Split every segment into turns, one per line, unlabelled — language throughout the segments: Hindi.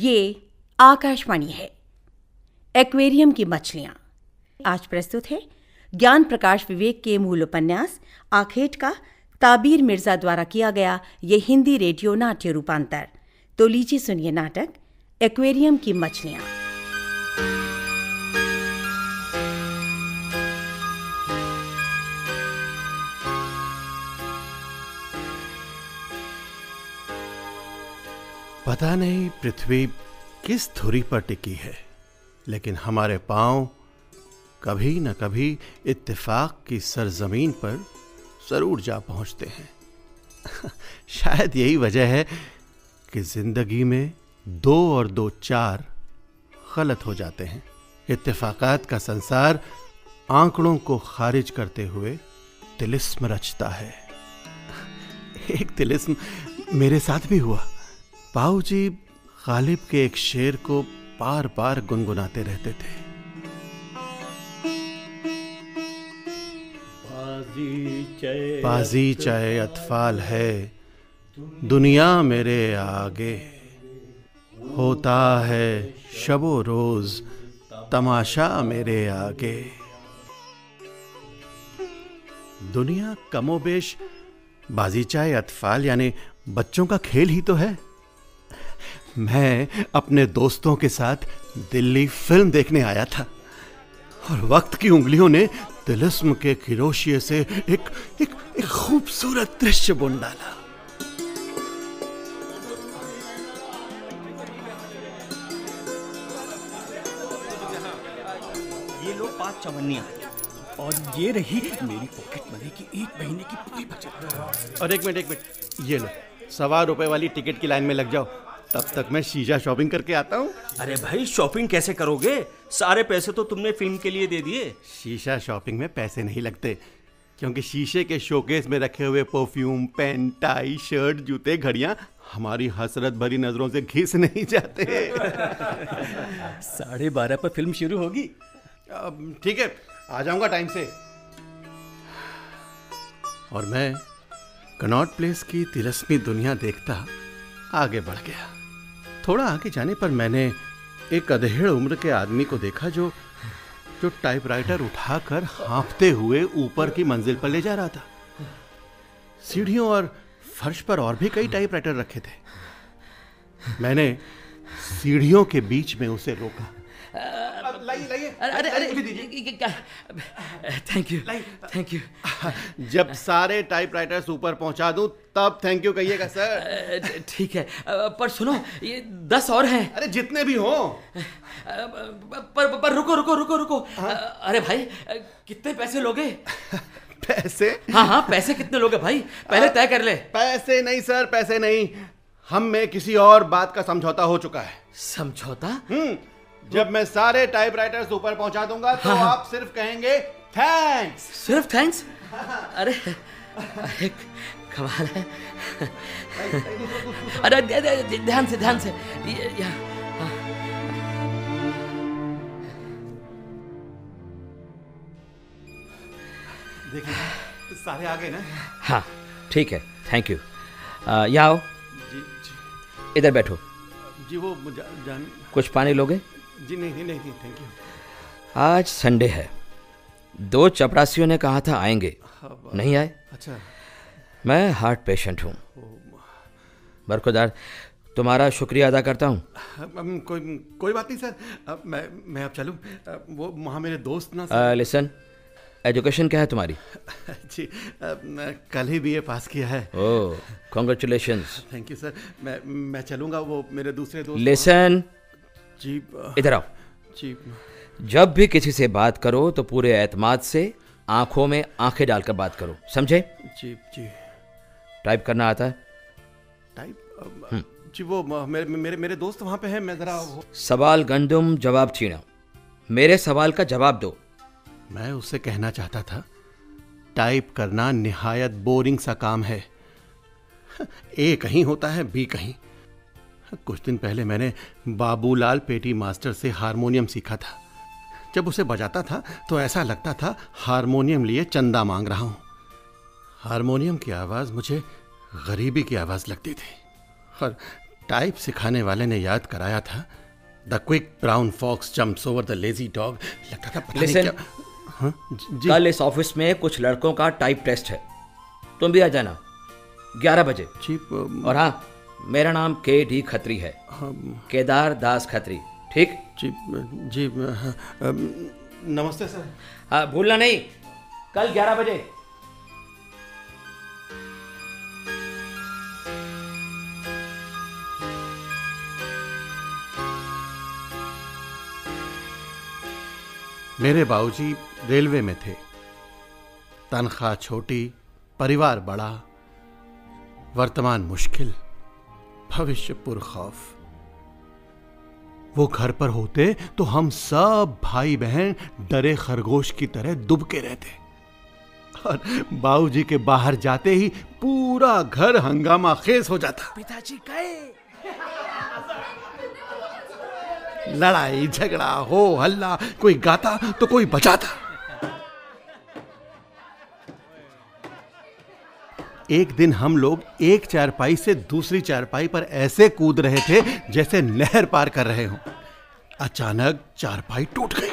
ये आकाशवाणी है। एक्वेरियम की मछलियां आज प्रस्तुत है ज्ञान प्रकाश विवेक के मूल उपन्यास आखेट का ताबीर मिर्जा द्वारा किया गया ये हिंदी रेडियो नाट्य रूपांतर। तो लीजिए सुनिए नाटक एक्वेरियम की मछलियां।
पता नहीं पृथ्वी किस धुरी पर टिकी है, लेकिन हमारे पांव कभी न कभी इत्तेफाक की सरजमीन पर जरूर जा पहुंचते हैं। शायद यही वजह है कि जिंदगी में 2 और 2 4 गलत हो जाते हैं। इत्तेफाकात का संसार आंकड़ों को खारिज करते हुए तिलिस्म रचता है। एक तिलिस्म मेरे साथ भी हुआ। पाऊ जी गालिब के एक शेर को बार बार गुनगुनाते रहते थे। बाजी चाहे अतफाल है, दुनिया मेरे आगे, होता है शबो रोज तमाशा मेरे आगे। दुनिया कमोबेश बाजी चाहे अतफाल यानी बच्चों का खेल ही तो है। मैं अपने दोस्तों के साथ दिल्ली फिल्म देखने आया था और वक्त की उंगलियों ने तिलिस्म के खिरोशिये से एक खूबसूरत दृश्य बुन डाला।
ये लो 5 चवन्नियां और ये रही मेरी पॉकेट मनी की 1 महीने की पूरी बचत।
और एक मिनट ये लो, 1.25 रुपए वाली टिकट की लाइन में लग जाओ, तब तक मैं शीशा शॉपिंग करके आता हूँ।
अरे भाई, शॉपिंग कैसे करोगे? सारे पैसे तो तुमने फिल्म के लिए दे दिए।
शीशा शॉपिंग में पैसे नहीं लगते, क्योंकि शीशे के शोकेस में रखे हुए परफ्यूम, पेन, टाई, शर्ट, जूते, घड़ियां हमारी हसरत भरी नजरों से घिस नहीं जाते।
12:30 पर फिल्म शुरू होगी।
ठीक है, आ जाऊंगा टाइम से। और मैं कनॉट प्लेस की तिलिस्मी दुनिया देखता आगे बढ़ गया। थोड़ा आगे जाने पर मैंने एक अधेड़ उम्र के आदमी को देखा जो टाइपराइटर उठाकर हाँफते हुए ऊपर की मंजिल पर ले जा रहा था। सीढ़ियों और फर्श पर और भी कई टाइपराइटर रखे थे। मैंने सीढ़ियों के बीच में उसे रोका। लाइए,
अरे थैंक यू।
जब सारे टाइपराइटर्स ऊपर पहुंचा दूं तब थैंक यू कहिएगा सर।
ठीक है, पर सुनो, ये 10 और हैं।
अरे जितने भी हो।
पर रुको। अरे भाई, कितने पैसे लोगे?
पैसे?
हाँ, पैसे कितने लोगे भाई? पहले तय कर ले।
पैसे नहीं सर, पैसे नहीं। हम में किसी और बात का समझौता हो चुका है।
समझौता?
जब मैं सारे टाइपराइटर्स ऊपर पहुंचा दूंगा तो आप सिर्फ कहेंगे थैंक्स।
सिर्फ थैंक्स? अरे कमाल है। अरे ध्यान से
देखिए, सारे आ गए ना?
हाँ ठीक है, थैंक यू। यहाँ आओ।
जी।
इधर बैठो।
जी वो जान।
कुछ पानी लोगे?
जी नहीं थैंक यू।
आज संडे है। 2 चपरासियों ने कहा था आएंगे, नहीं आए।
अच्छा।
मैं हार्ट पेशेंट हूँ। बरखुरदार, तुम्हारा शुक्रिया अदा करता हूँ।
कोई बात नहीं सर। मैं अब चलूँ? वो वहाँ मेरे दोस्त ना।
लिसन, एजुकेशन क्या है तुम्हारी?
जी कल ही BA पास किया है।
ओह, कॉन्ग्रेचुलेशंस।
Thank you sir. मैं चलूँगा। वो मेरे दूसरे दोस्त।
लिसन,
जी
इधर आओ।
जी।
जब भी किसी से बात करो तो पूरे एतमाद से आंखों में आंखें डालकर बात करो, समझे?
जी।
टाइप करना आता है?
टाइप? जी वो मेरे दोस्त वहाँ पे हैं। मैं जरा
सवाल गंदुम जवाब चीना। मेरे सवाल का जवाब दो।
मैं उससे कहना चाहता था, टाइप करना निहायत बोरिंग सा काम है। A कहीं होता है, B कहीं। कुछ दिन पहले मैंने बाबूलाल पेटी मास्टर से हारमोनियम सीखा था। जब उसे बजाता था तो ऐसा लगता था हारमोनियम लिए चंदा मांग रहा हूँ। हारमोनियम की आवाज़ मुझे गरीबी की आवाज़ लगती थी और टाइप सिखाने वाले ने याद कराया था, the quick brown fox jumps over the lazy dog. लगता था पता नहीं क्या। हाँ जी।
कल इस ऑफिस में कुछ लड़कों का टाइप टेस्ट है, तुम भी आ जाना 11 बजे
जी।
और हाँ, मेरा नाम KD खत्री है, केदार दास खत्री, ठीक?
जी जी। नमस्ते सर।
हाँ, भूलना नहीं, कल 11 बजे।
मेरे बाबूजी रेलवे में थे। तनख्वाह छोटी, परिवार बड़ा, वर्तमान मुश्किल, भविष्य पुरखौफ। वो घर पर होते तो हम सब भाई बहन डरे खरगोश की तरह दुबके रहते, और बाबूजी के बाहर जाते ही पूरा घर हंगामा खेज हो जाता।
पिताजी गए।
लड़ाई झगड़ा हो हल्ला, कोई गाता तो कोई बजाता। एक दिन हम लोग एक चारपाई से दूसरी चारपाई पर ऐसे कूद रहे थे जैसे नहर पार कर रहे हों। अचानक चारपाई टूट गई,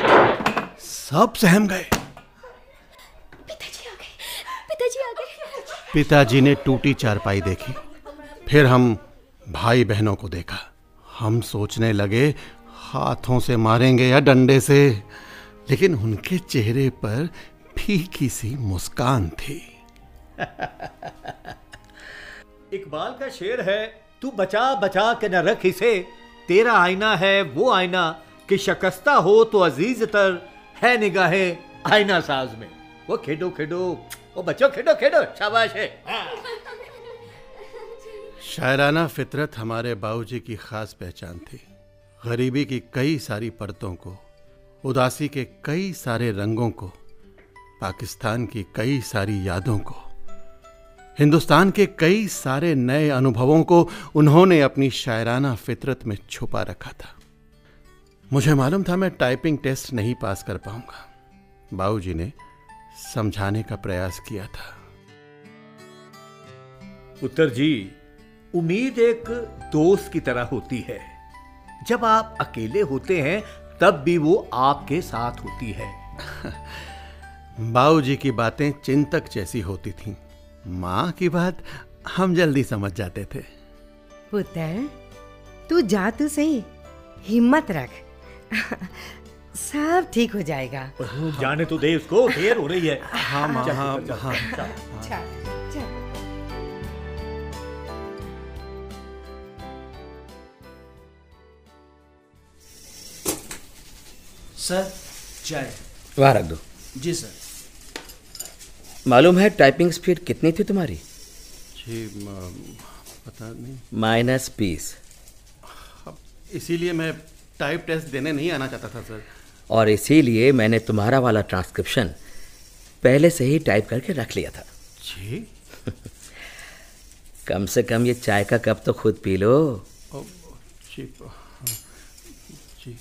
सब सहम गए।
पिताजी आ गए, पिताजी आ गए।
पिताजी ने टूटी चारपाई देखी, फिर हम भाई बहनों को देखा। हम सोचने लगे हाथों से मारेंगे या डंडे से, लेकिन उनके चेहरे पर फीकी सी मुस्कान थी।
इकबाल का शेर है, तू बचा बचा के न रख इसे, तेरा आईना है वो आईना कि शकस्ता हो तो अजीज तर है निगाहें आईना साज में। वो खेडो खेडो, वो बच्चों खेडो खेडो, शाबाश है।
शायराना फितरत हमारे बाबूजी की खास पहचान थी। गरीबी की कई सारी परतों को, उदासी के कई सारे रंगों को, पाकिस्तान की कई सारी यादों को, हिंदुस्तान के कई सारे नए अनुभवों को उन्होंने अपनी शायराना फितरत में छुपा रखा था। मुझे मालूम था मैं टाइपिंग टेस्ट नहीं पास कर पाऊंगा। बाबूजी ने समझाने का प्रयास किया था।
उत्तर जी, उम्मीद एक दोस्त की तरह होती है। जब आप अकेले होते हैं तब भी वो आपके साथ होती है।
बाबूजी की बातें चिंतक जैसी होती थीं। माँ की बात हम जल्दी समझ जाते थे।
पुत्र, तू जा तो सही, हिम्मत रख, सब ठीक हो जाएगा।
जाने तो दे उसको, देर हो रही है।
हाँ माँ, हाँ हाँ।
सर, चाय।
वहाँ रख दो।
जी सर।
मालूम है टाइपिंग स्पीड कितनी थी तुम्हारी?
जी पता नहीं।
-20।
इसीलिए मैं टाइप टेस्ट देने नहीं आना चाहता था सर।
और इसीलिए मैंने तुम्हारा वाला ट्रांसक्रिप्शन पहले से ही टाइप करके रख लिया था।
जी।
कम से कम ये चाय का कप तो खुद पी लो।
जी। जी।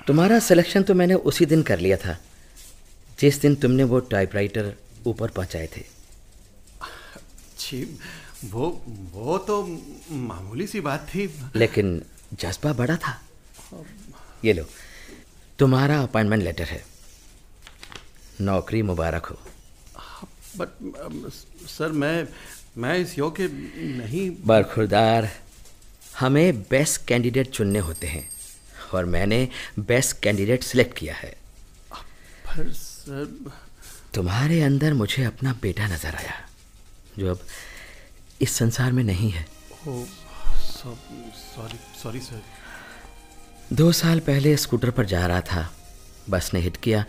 तुम्हारा सिलेक्शन तो मैंने उसी दिन कर लिया था जिस दिन तुमने वो टाइपराइटर ऊपर पहुंचाए थे।
जी, वो तो मामूली सी बात थी,
लेकिन जज्बा बड़ा था। ये लो, तुम्हारा अपॉइंटमेंट लेटर है। नौकरी मुबारक हो।
बट सर, मैं इस योग्य नहीं।
बरखुरदार, हमें बेस्ट कैंडिडेट चुनने होते हैं और मैंने बेस्ट कैंडिडेट सिलेक्ट किया है।
पर सर,
तुम्हारे अंदर मुझे अपना बेटा नजर आया जो अब इस संसार में नहीं है।
ओह, सॉरी सर।
2 साल पहले स्कूटर पर जा रहा था, बस ने हिट किया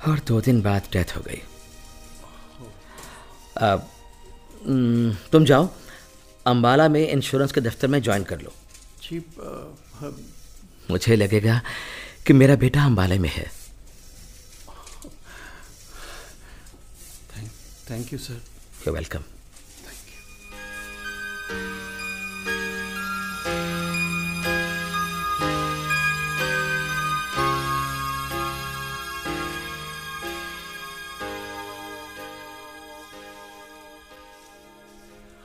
और 2 दिन बाद डेथ हो गई। अब तुम जाओ, अंबाला में इंश्योरेंस के दफ्तर में ज्वाइन कर लो।
जी।
मुझे लगेगा कि मेरा बेटा अंबाला में है।
Thank you sir.
You welcome.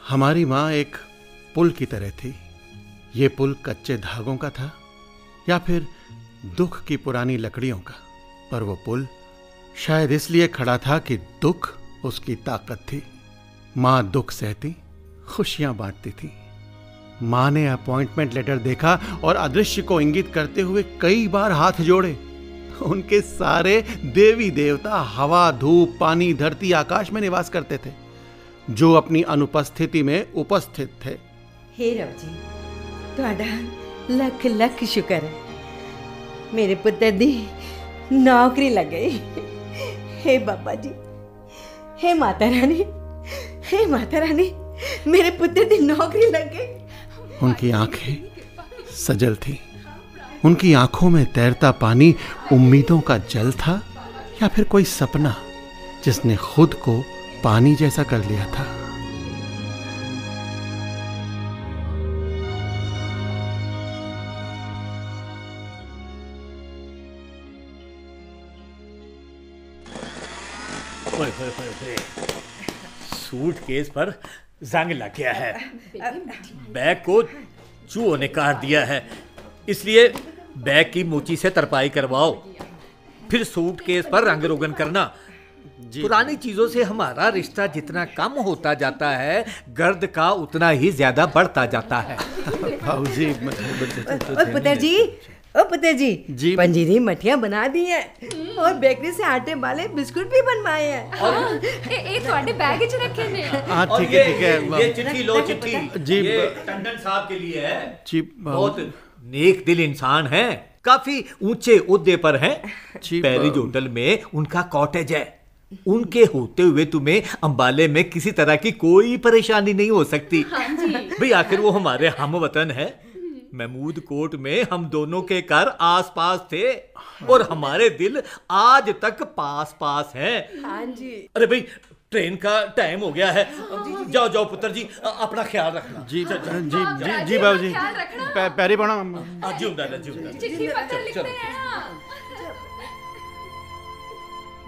हमारी माँ एक पुल की तरह थी। ये पुल कच्चे धागों का था या फिर दुख की पुरानी लकड़ियों का, पर वो पुल शायद इसलिए खड़ा था कि दुख उसकी ताकत थी। माँ दुख सहती, खुशियां बांटती थी। माँ ने अपॉइंटमेंट लेटर देखा और अदृश्य को इंगित करते हुए कई बार हाथ जोड़े। उनके सारे देवी देवता हवा, धूप, पानी, धरती, आकाश में निवास करते थे, जो अपनी अनुपस्थिति में उपस्थित थे।
हे रब जी, तुहाडा लख लख शुक्र है, मेरे पुत्र दी नौकरी लग गई। हे बाबा जी, हे माता रानी, हे माता रानी, मेरे पुत्र दी नौकरी लग गई।
उनकी आंखें सजल थी। उनकी आंखों में तैरता पानी उम्मीदों का जल था या फिर कोई सपना जिसने खुद को पानी जैसा कर लिया था।
सूटकेस पर जंग लग गया है, बैग को चूहों ने काट दिया है, इसलिए बैग की मोची से तरपाई करवाओ, फिर सूटकेस पर रंग रोगन करना। पुरानी चीजों से हमारा रिश्ता जितना कम होता जाता है, गर्द का उतना ही ज्यादा बढ़ता जाता है।
भाऊजी,
पुत्र जी, ओ पुत्र जी, पंजीरी मठियां बना दी हैं और बेकरी से आटे वाले बिस्कुट भी बनवाए हैं।
और ये थोड़े बैग च रखे ने।
हाँ ठीक है।
ये चिट्ठी लो, चिट्ठी
जी,
ये टंडन साहब के लिए है
जी।
बहुत नेक दिल इंसान हैं, काफी ऊंचे ओहदे पर हैं। पैरिज होटल में उनका कॉटेज है। उनके होते हुए तुम्हें अंबाले में किसी तरह की कोई परेशानी नहीं हो सकती। भाई आखिर वो हमारे हम वतन है। महमूद कोट में हम दोनों के घर आस पास थे और हमारे दिल आज तक पास पास हैं।
हाँ जी।
अरे भाई ट्रेन का टाइम हो गया है, जाओ जाओ पुत्र जी, अपना ख्याल रखना।
जी जी जी जी बाबूजी, पैरी पड़ा।
चिट्ठी पत्र लिखते हैं ना।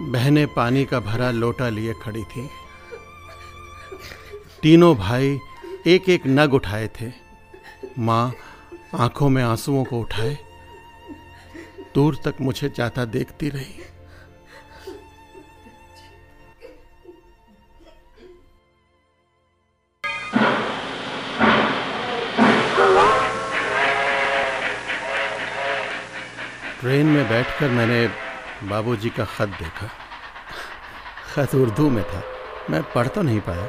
बहनें पानी का भरा लोटा लिए खड़ी थी। तीनों भाई एक एक नग उठाए थे। माँ आंखों में आंसुओं को उठाए दूर तक मुझे जाता देखती रही। ट्रेन में बैठकर मैंने बाबूजी का खत देखा। खत उर्दू में था, मैं पढ़ तो नहीं पाया,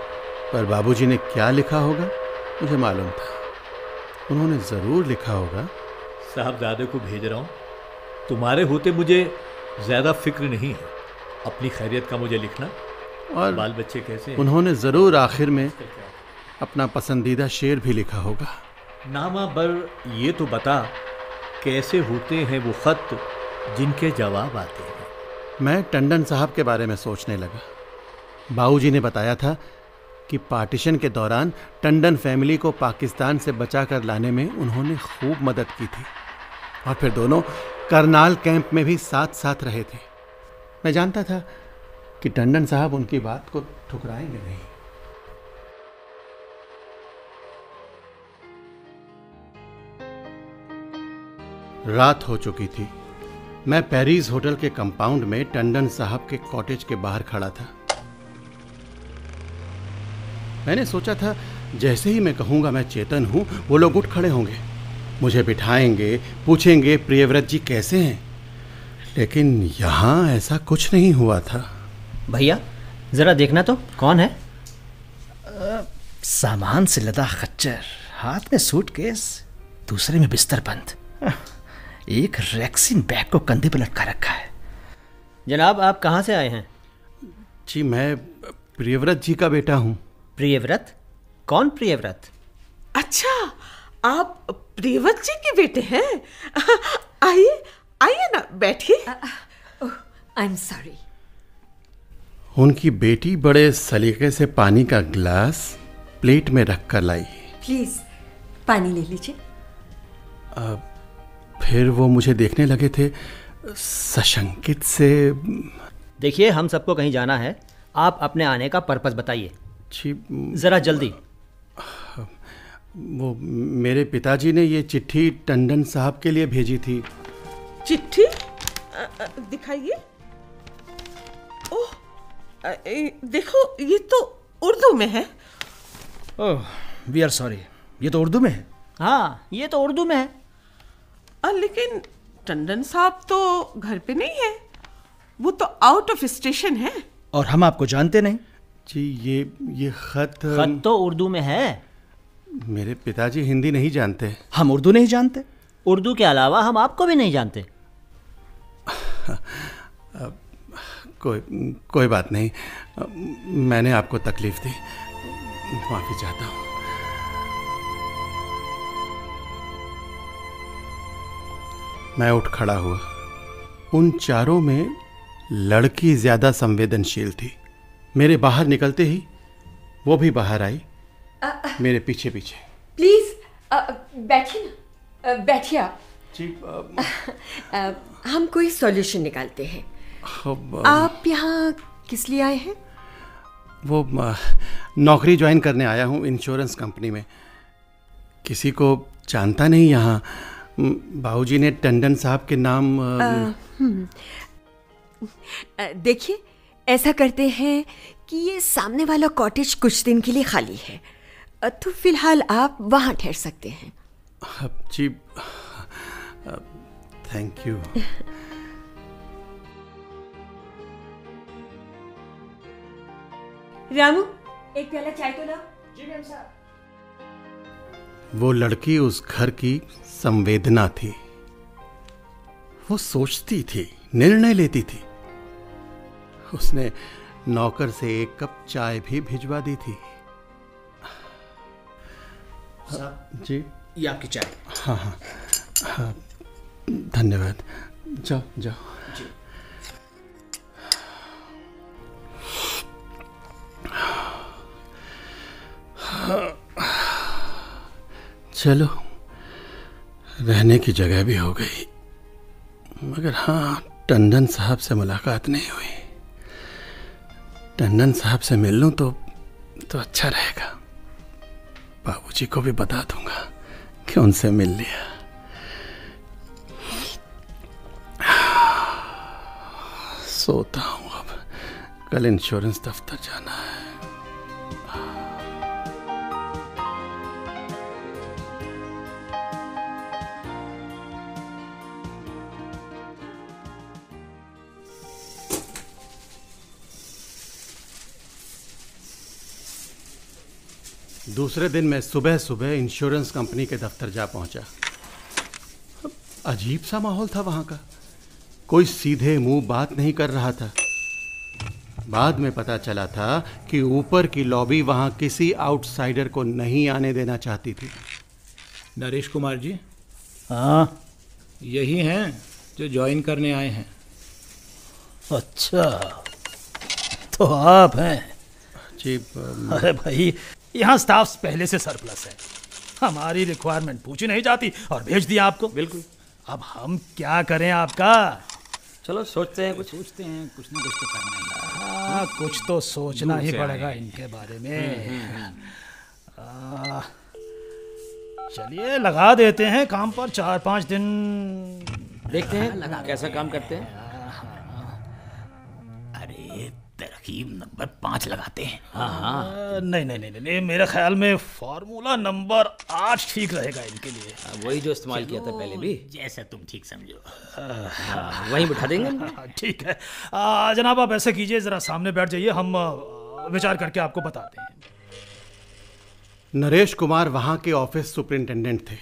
पर बाबूजी ने क्या लिखा होगा मुझे मालूम था। उन्होंने जरूर लिखा होगा,
साहबजादे को भेज रहा हूँ, तुम्हारे होते मुझे ज्यादा फिक्र नहीं है, अपनी खैरियत का मुझे लिखना और बाल बच्चे कैसे हैं।
उन्होंने जरूर आखिर में अपना पसंदीदा शेर भी लिखा होगा।
नामा बर ये तो बता, कैसे होते हैं वो खत जिनके जवाब आते हैं।
मैं टंडन साहब के बारे में सोचने लगा। बाबूजी ने बताया था कि पार्टीशन के दौरान टंडन फैमिली को पाकिस्तान से बचा कर लाने में उन्होंने खूब मदद की थी और फिर दोनों करनाल कैंप में भी साथ साथ रहे थे। मैं जानता था कि टंडन साहब उनकी बात को ठुकराएंगे नहीं। रात हो चुकी थी। मैं पैरिस होटल के कंपाउंड में टंडन साहब के कॉटेज के बाहर खड़ा था। मैंने सोचा था जैसे ही मैं कहूँगा मैं चेतन हूँ, वो लोग उठ खड़े होंगे, मुझे बिठाएंगे, पूछेंगे प्रियव्रत जी कैसे हैं। लेकिन यहाँ ऐसा कुछ नहीं हुआ था।
भैया जरा देखना तो कौन है। सामान से लदा खच्चर, हाथ में सूटकेस, दूसरे में बिस्तर बंद, एक रैक्सीन बैग को कंधे पर लटका रखा है। जनाब आप कहाँ से आए हैं?
जी मैं प्रियव्रत जी का बेटा हूँ।
प्रियव्रत? कौन प्रियव्रत?
अच्छा, आप प्रियव्रत जी के बेटे हैं? आइए आइए ना, बैठिए।
I am sorry.
उनकी बेटी बड़े सलीके से पानी का गिलास प्लेट में रख कर लाई।
प्लीज पानी ले लीजिए।
फिर वो मुझे देखने लगे थे सशंकित से।
देखिए हम सबको कहीं जाना है, आप अपने आने का पर्पस बताइए
जी
जरा जल्दी।
वो मेरे पिताजी ने ये चिट्ठी टंडन साहब के लिए भेजी थी।
चिट्ठी? दिखाइए। ओह, देखो, ये तो उर्दू में है।
ओह, वी आर सॉरी, ये तो उर्दू में है।
हाँ, ये तो उर्दू में है।
लेकिन टंडन साहब तो घर पे नहीं है, वो तो आउट ऑफ स्टेशन है।
और हम आपको जानते नहीं।
जी, ये खत
तो उर्दू में है।
मेरे पिताजी हिंदी नहीं जानते।
हम उर्दू नहीं जानते।
उर्दू के अलावा हम आपको भी नहीं जानते।
कोई बात नहीं, मैंने आपको तकलीफ दी, माफी चाहता हूँ। मैं उठ खड़ा हुआ। उन चारों में लड़की ज्यादा संवेदनशील थी। मेरे बाहर निकलते ही वो भी बाहर आई, मेरे पीछे पीछे।
प्लीज बैठिए ना, बैठिए आप।
जी,
हम कोई सॉल्यूशन निकालते हैं। आप यहाँ किस लिए आए हैं?
वो नौकरी ज्वाइन करने आया हूँ इंश्योरेंस कंपनी में। किसी को जानता नहीं यहाँ। बाबूजी ने टंडन साहब के नाम
देखिए, ऐसा करते हैं कि ये सामने वाला कॉटेज कुछ दिन के लिए खाली है, तो फिलहाल आप वहाँ ठहर सकते हैं।
जी, थैंक यू।
रामू, एक प्याला चाय तो लाओ।
जी मैम साहब।
वो लड़की उस घर की संवेदना थी। वो सोचती थी, निर्णय लेती थी। उसने नौकर से एक कप चाय भी भिजवा दी थी। जी,
ये आपकी चाय।
हाँ हाँ हाँ, धन्यवाद। जाओ जाओ।
जी।
चलो, रहने की जगह भी हो गई, मगर हाँ, टंडन साहब से मुलाकात नहीं हुई। टंडन साहब से मिल लूं तो अच्छा रहेगा। बाबूजी को भी बता दूंगा कि उनसे मिल लिया। सोता हूं अब, कल इंश्योरेंस दफ्तर जाना है। दूसरे दिन मैं सुबह सुबह इंश्योरेंस कंपनी के दफ्तर जा पहुंचा। अजीब सा माहौल था वहां का। कोई सीधे मुंह बात नहीं कर रहा था। बाद में पता चला था कि ऊपर की लॉबी वहां किसी आउटसाइडर को नहीं आने देना चाहती थी।
नरेश कुमार जी?
हाँ,
यही हैं जो ज्वाइन करने आए हैं।
अच्छा, तो आप हैं?
जी।
अरे भाई, यहाँ स्टाफ पहले से सरप्लस है। हमारी रिक्वायरमेंट पूछी नहीं जाती और भेज दिया आपको।
बिल्कुल।
अब हम क्या करें आपका?
चलो सोचते हैं,
सोचते हैं, कुछ ना कुछ तो करना ही।
हाँ, कुछ तो सोचना ही पड़ेगा इनके बारे में। चलिए, लगा देते हैं काम पर 4-5 दिन।
देखते हैं कैसा काम करते हैं।
अरे, तरकीब नंबर 5 लगाते हैं।
नहीं, मेरे ख्याल में फॉर्मूला नंबर 8 ठीक रहेगा इनके लिए।
वही जो इस्तेमाल किया था पहले भी।
जैसा तुम ठीक समझो।
वहीं बिठा देंगे।
ठीक है। जनाब, आप ऐसा कीजिए, जरा सामने बैठ जाइए, हम विचार करके आपको बताते हैं।
नरेश कुमार वहां के ऑफिस सुपरिंटेंडेंट थे।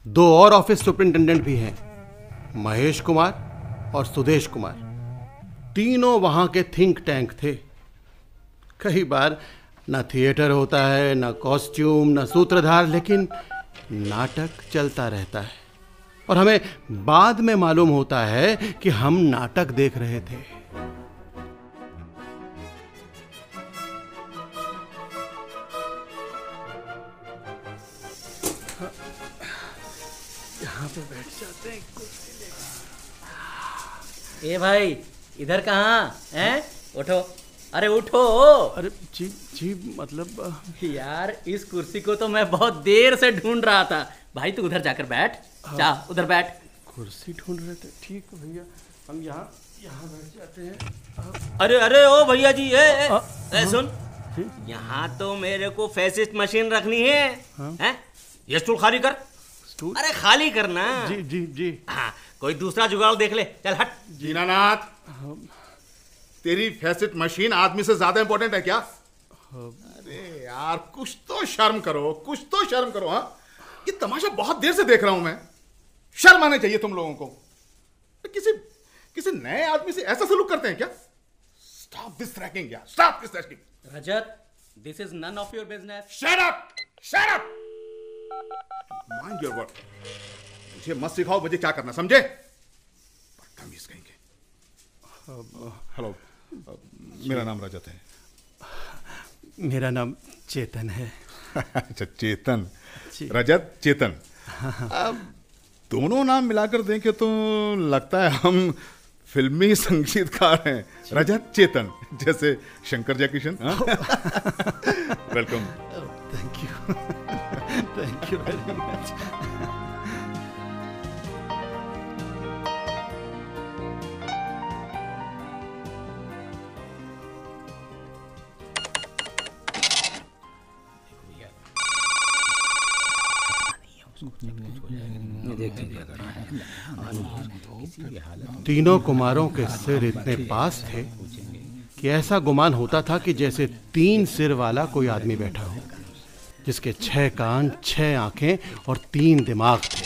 2 और ऑफिस सुपरिंटेंडेंट भी हैं, महेश कुमार और सुदेश कुमार। तीनों वहां के थिंक टैंक थे। कई बार ना थिएटर होता है, ना कॉस्ट्यूम, ना सूत्रधार, लेकिन नाटक चलता रहता है। और हमें बाद में मालूम होता है कि हम नाटक देख रहे थे। यहाँ पे बैठ जाते हैं, कुर्सी लेकर।
ए भाई, इधर कहाँ हैं? उठो।
अरे उठो।
अरे जी जी, मतलब
यार इस कुर्सी को तो मैं बहुत देर से ढूंढ रहा था। भाई तू उधर जाकर बैठ, जा उधर बैठ।
कुर्सी ढूंढ रहे थे, ठीक है भैया, हम यहाँ बैठ जाते हैं।
अरे अरे ओ भैया जी, सुन, यहाँ तो मेरे को फैसिस्ट मशीन रखनी है। हैं? ये स्टूल खाली कर।
स्टूल?
अरे खाली करना।
जी जी जी।
हाँ, कोई दूसरा जुगाड़ देख ले, चल हट।
दीनानाथ, तेरी फैसिस्ट मशीन आदमी से ज्यादा इंपॉर्टेंट है क्या? अरे यार कुछ तो शर्म करो, कुछ तो शर्म करो। हाँ, ये तमाशा बहुत देर से देख रहा हूं मैं। शर्म आने चाहिए तुम लोगों को। किसी नए आदमी से ऐसा सलूक करते हैं क्या? स्टॉप दिस रैगिंग यार, stop this ragging.
Rajat, this is none of your business.
Shut up, shut up, mind your word. मुझे मत सिखाओ मुझे क्या करना, समझे? बदतमीज कहेंगे। हेलो, मेरा नाम रजत है।
मेरा नाम चेतन है।
अच्छा चेतन, रजत चेतन। अब दोनों नाम मिलाकर देखें तो लगता है हम फिल्मी संगीतकार हैं। रजत चेतन, जैसे Shankar Jaikishan. Welcome.
Thank you, thank you very much. तीनों कुमारों के सिर इतने पास थे कि ऐसा गुमान होता था कि जैसे 3 सिर वाला कोई आदमी बैठा हो, जिसके 6 कान, 6 आंखें और 3 दिमाग थे।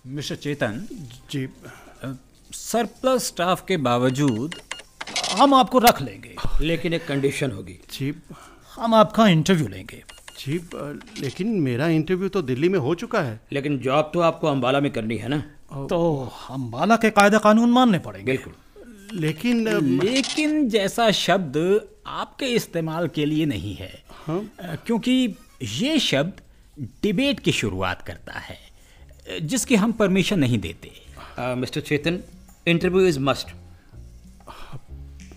मिस्टर चेतन
जी,
सरप्लस स्टाफ के बावजूद हम आपको रख लेंगे,
लेकिन एक कंडीशन होगी।
जी,
हम आपका इंटरव्यू लेंगे।
जी, लेकिन मेरा इंटरव्यू तो दिल्ली में हो चुका है।
लेकिन जॉब तो आपको अंबाला में करनी है ना?
तो अंबाला के कायदा कानून मानने पड़ेंगे।
बिल्कुल।
लेकिन जैसा शब्द आपके इस्तेमाल के लिए नहीं है।
हाँ?
क्योंकि ये शब्द डिबेट की शुरुआत करता है, जिसकी हम परमिशन नहीं देते।
Mister Chetan, interview is must.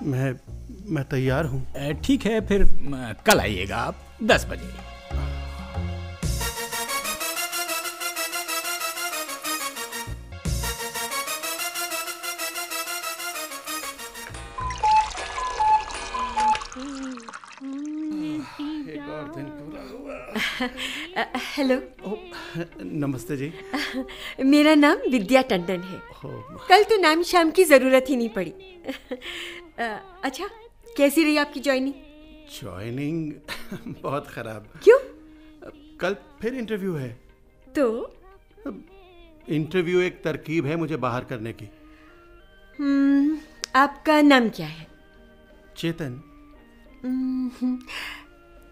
मैं तैयार हूँ।
ठीक है, फिर कल आइएगा आप 10 बजे।
हेलो।
नमस्ते जी।
मेरा नाम विद्या टंडन है। कल तो नाम शाम की ज़रूरत ही नहीं पड़ी। अच्छा, कैसी रही आपकी
जॉइनिंग? बहुत ख़राब।
क्यों?
कल फिर इंटरव्यू है।
तो
इंटरव्यू एक तरकीब है मुझे बाहर करने की।
आपका नाम क्या है?
चेतन।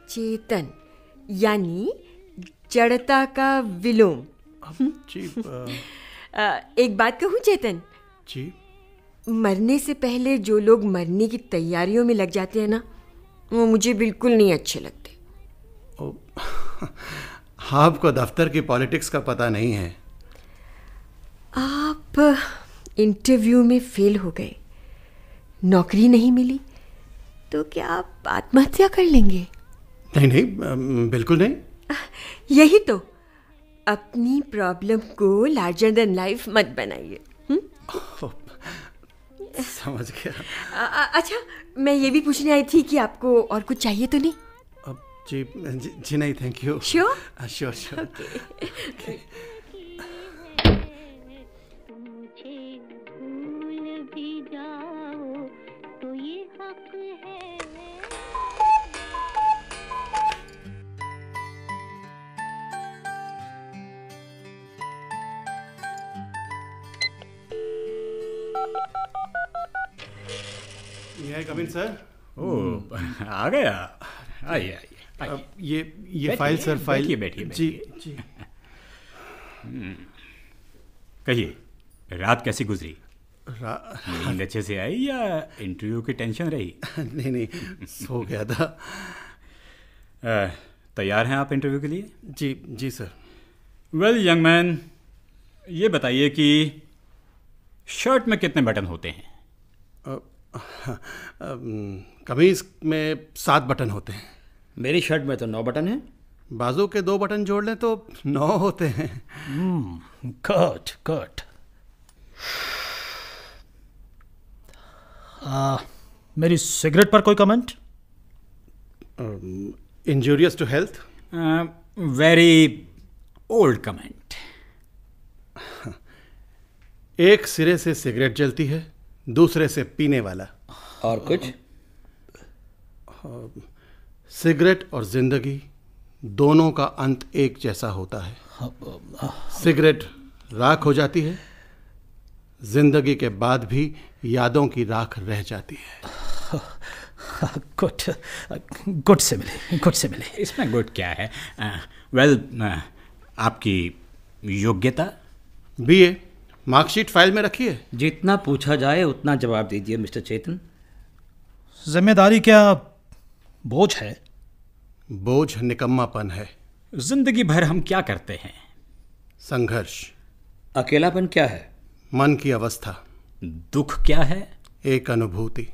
चेतन यानी जड़ता का विलोम।
जी।
एक बात कहूँ चेतन?
जी।
मरने से पहले जो लोग मरने की तैयारियों में लग जाते हैं ना, वो मुझे बिल्कुल नहीं अच्छे लगते।
आपको दफ्तर की पॉलिटिक्स का पता नहीं है।
आप इंटरव्यू में फेल हो गए, नौकरी नहीं मिली, तो क्या आप आत्महत्या कर लेंगे?
नहीं, बिल्कुल नहीं।
यही तो, अपनी प्रॉब्लम को लार्जर देन लाइफ मत बनाइए।
समझ गया।
अच्छा, मैं ये भी पूछने आई थी कि आपको और कुछ चाहिए तो नहीं?
जी नहीं, thank you.
Sure?
Sure. Come in sir.
ओह, आ गया। आइए आइए।
ये फाइल सर, फाइल।
बैठिए।
जी।
कहिए, रात कैसी गुजरी? नींद अच्छे से आई या इंटरव्यू की टेंशन रही?
नहीं, सो गया था।
तैयार हैं आप इंटरव्यू के लिए?
जी सर।
वेल यंग मैन, ये बताइए कि शर्ट में कितने बटन होते हैं?
कमीज में 7 बटन होते हैं।
मेरी शर्ट में तो 9 बटन हैं।
बाजू के 2 बटन जोड़ लें तो 9 होते हैं।
Good good. मेरी सिगरेट पर कोई comment?
Injurious to health.
Very old comment.
एक सिरे से सिगरेट जलती है, दूसरे से पीने वाला।
और कुछ?
सिगरेट और जिंदगी दोनों का अंत एक जैसा होता है। सिगरेट राख हो जाती है, जिंदगी के बाद भी यादों की राख रह जाती है।
गुड गुड से मिले, गुड से मिले।
इसमें गुड क्या है? वेल, आपकी योग्यता?
बीए मार्कशीट फाइल में रखी है।
जितना पूछा जाए उतना जवाब दीजिए मिस्टर चेतन।
जिम्मेदारी क्या बोझ है?
बोझ निकम्मापन है।
जिंदगी भर हम क्या करते हैं?
संघर्ष।
अकेलापन क्या है?
मन की अवस्था।
दुख क्या है?
एक अनुभूति।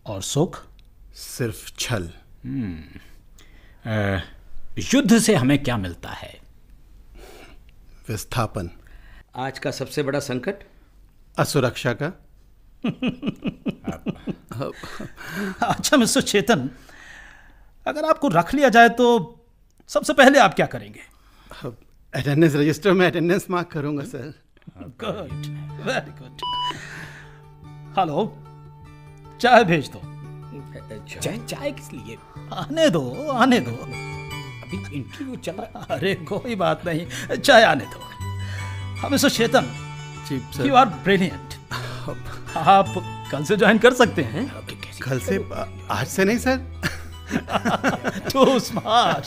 और सुख?
सिर्फ छल।
युद्ध से हमें क्या मिलता है?
विस्थापन।
आज का सबसे बड़ा संकट?
असुरक्षा का।
अच्छा मिस्टर चेतन, अगर आपको रख लिया जाए तो सबसे पहले आप क्या करेंगे?
अटेंडेंस रजिस्टर में अटेंडेंस मार्क करूंगा sir.
Good, very good. Hello, चाय भेज दो।
चाय किस लिए?
आने दो, आने दो।
अभी इंटरव्यू चल रहा है।
अरे कोई बात नहीं, चाय आने दो। हाँ mister Chetan, you are brilliant. आप कल से ज्वाइन कर सकते हैं।
कल से? आज से नहीं sir.
Too smart.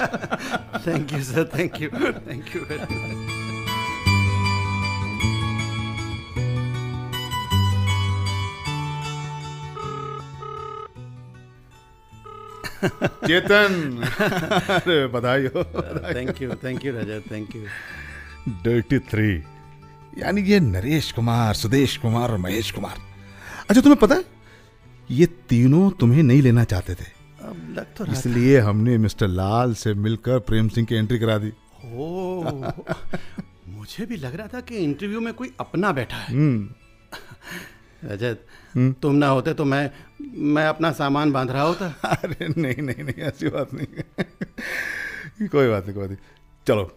Thank you sir, thank you, thank you very much.
Chetan, अरे बधाई हो।
Thank you Rajat, thank you.
Thirty 3 यानी ये नरेश कुमार, सुदेश कुमार और महेश कुमार। अच्छा तुम्हें पता है ये तीनों तुम्हें नहीं लेना चाहते थे।
अब लग तो
इसलिए हमने मिस्टर लाल से मिलकर प्रेम सिंह की एंट्री करा दी।
मुझे भी लग रहा था कि इंटरव्यू में कोई अपना बैठा है। रजत, तुम ना होते तो मैं अपना सामान बांध रहा होता।
अरे नहीं ऐसी बात नहीं। कोई बात नहीं। चलो